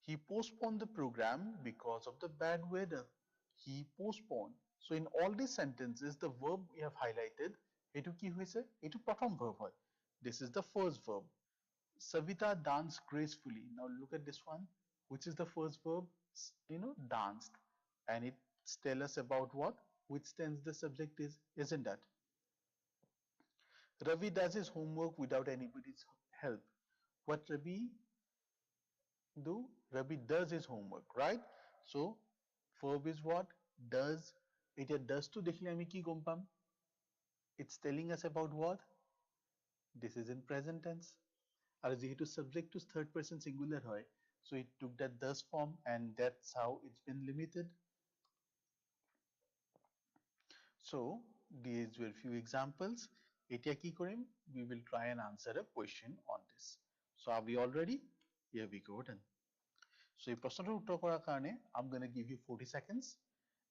He postponed the program because of the bad weather. He postponed. So in all these sentences, the verb we have highlighted, etu ki hoise? Etu pratham verb hoy. This is the first verb. Savita danced gracefully. Now look at this one. Which is the first verb? Danced. And it tells us about what? Which tense the subject is, isn't that? Ravi does his homework without anybody's help. What Ravi do? Ravi does his homework, right? So verb is what? Does. এটা does to দেখলে আমি কি গম পাম? It's telling us about what? This is in present tense. আর যেহেতু subject to third person singular হয়, so it took that does form and that's how it's been limited. So these were few examples. এতিয়া কি কৰিম? We will try and answer a question on this. So are we all ready? Here we go then. So এই প্ৰশ্নটোৰ উত্তৰ কৰাৰ কাৰণে I'm going to give you 40 seconds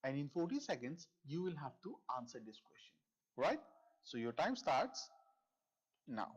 and in 40 seconds you will have to answer this question, right? So your time starts now.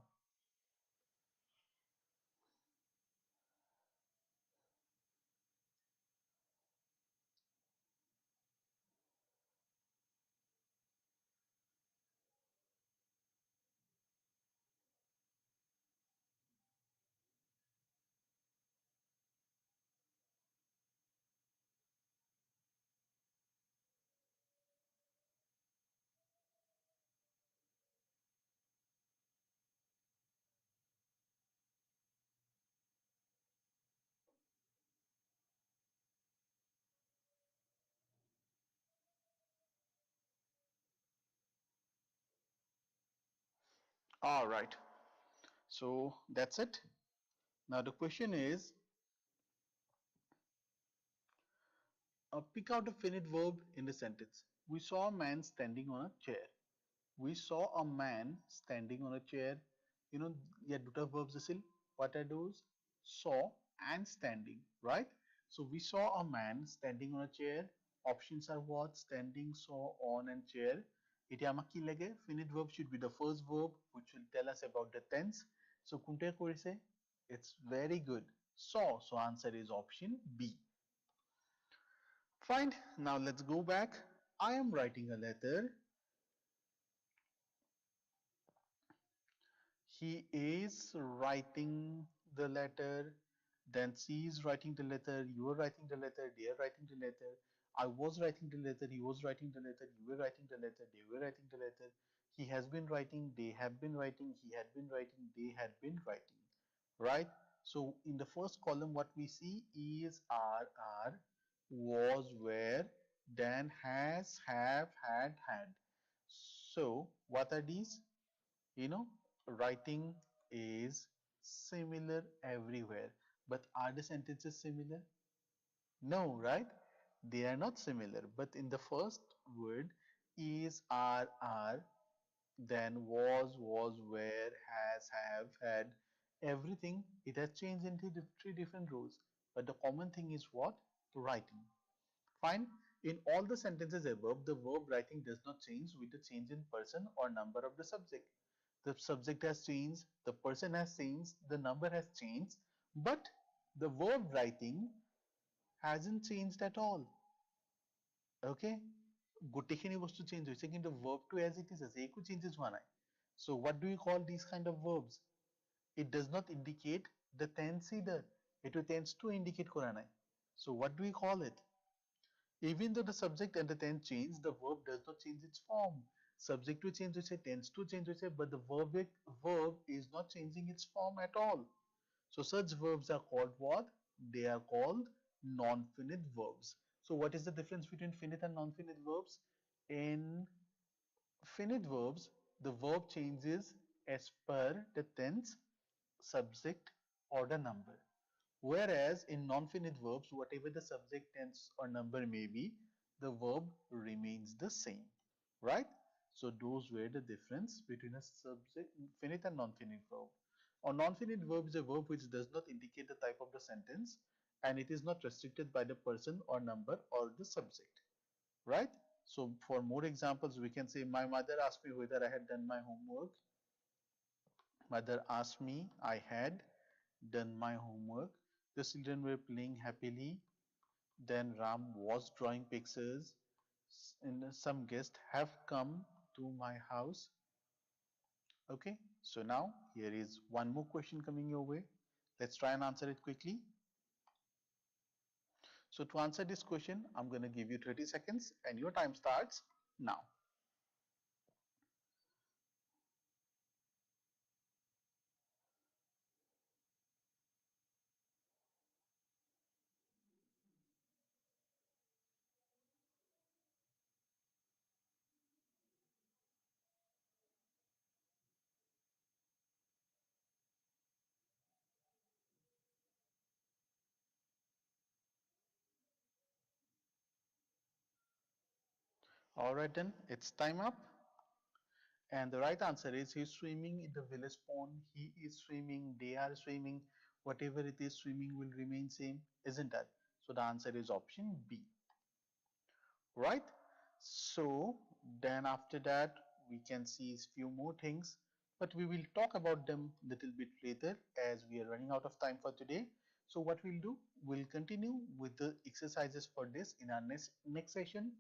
All right. So that's it. Now the question is, pick out a finite verb in the sentence. We saw a man standing on a chair. We saw a man standing on a chair. You know, yeah, duta verbs asil. What are those? Saw and standing, right? So we saw a man standing on a chair. Options are what? Standing, saw, on, and chair. It আমাক কি লাগে? Finite verb should be the first verb, which will tell us about the tense. So কোনটা কৰিছে? It's very good. Saw. So answer is option B. Fine. Now let's go back. I am writing a letter. He is writing the letter. Then she is writing the letter. You are writing the letter. They are writing the letter. I was writing the letter. He was writing the letter. You were writing the letter. They were writing the letter. He has been writing. They have been writing. He had been writing. They had been writing. Right? So in the first column, what we see is are, was, were, then has, have, had. So what are these? You know, writing is similar everywhere, but are the sentences similar? No, right? They are not similar, but in the first word, is, are, then was, were, has, have, had, everything, it has changed into three different roles, but the common thing is what? Writing. Fine. In all the sentences above, the verb writing does not change with the change in person or number of the subject. The subject has changed, the person has changed, the number has changed, but the verb writing hasn't changed at all. Okay? গোটেইখিনি বস্তু change হৈছে কিন্তু verb to as it is আছে একো changes হোৱা নাই. So what do you call these kind of verbs? It does not indicate the tense either. এইটো tense to indicate কৰা নাই. So what do we call it? Even though the subject and the tense change, the verb does not change its form. Subject to change hoise, tense to change hoise, but the verb is not changing its form at all. So such verbs are called what? They are called non-finite verbs. So what is the difference between finite and non-finite verbs? In finite verbs, the verb changes as per the tense, subject, or the number. Whereas in non-finite verbs, whatever the subject, tense, or number may be, the verb remains the same, right? So those were the difference between a subject, finite and non-finite verb. A non-finite verb is a verb which does not indicate the type of the sentence and it is not restricted by the person or number or the subject, right? So for more examples, we can say my mother asked me whether I had done my homework. Mother asked me, I had done my homework. The children were playing happily. Then Ram was drawing pictures. And some guests have come to my house. Okay, so now here is one more question coming your way. Let's try and answer it quickly. So to answer this question, I'm going to give you 30 seconds and your time starts now. Alright then, it's time up. And the right answer is he's swimming in the village pond. He is swimming, they are swimming. Whatever it is, swimming will remain same, isn't that? So the answer is option B. Right? So then after that we can see few more things, but we will talk about them little bit later as we are running out of time for today. So what we'll do, we'll continue with the exercises for this in our next session.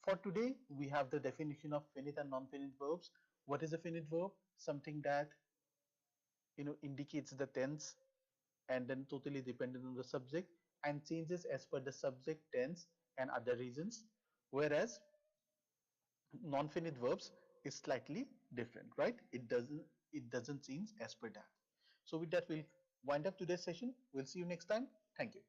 For today, we have the definition of finite and non-finite verbs. What is a finite verb? Something that indicates the tense and then totally dependent on the subject and changes as per the subject, tense and other reasons. Whereas non-finite verbs is slightly different, right? It doesn't change as per that. So with that, we'll wind up today's session. We'll see you next time. Thank you.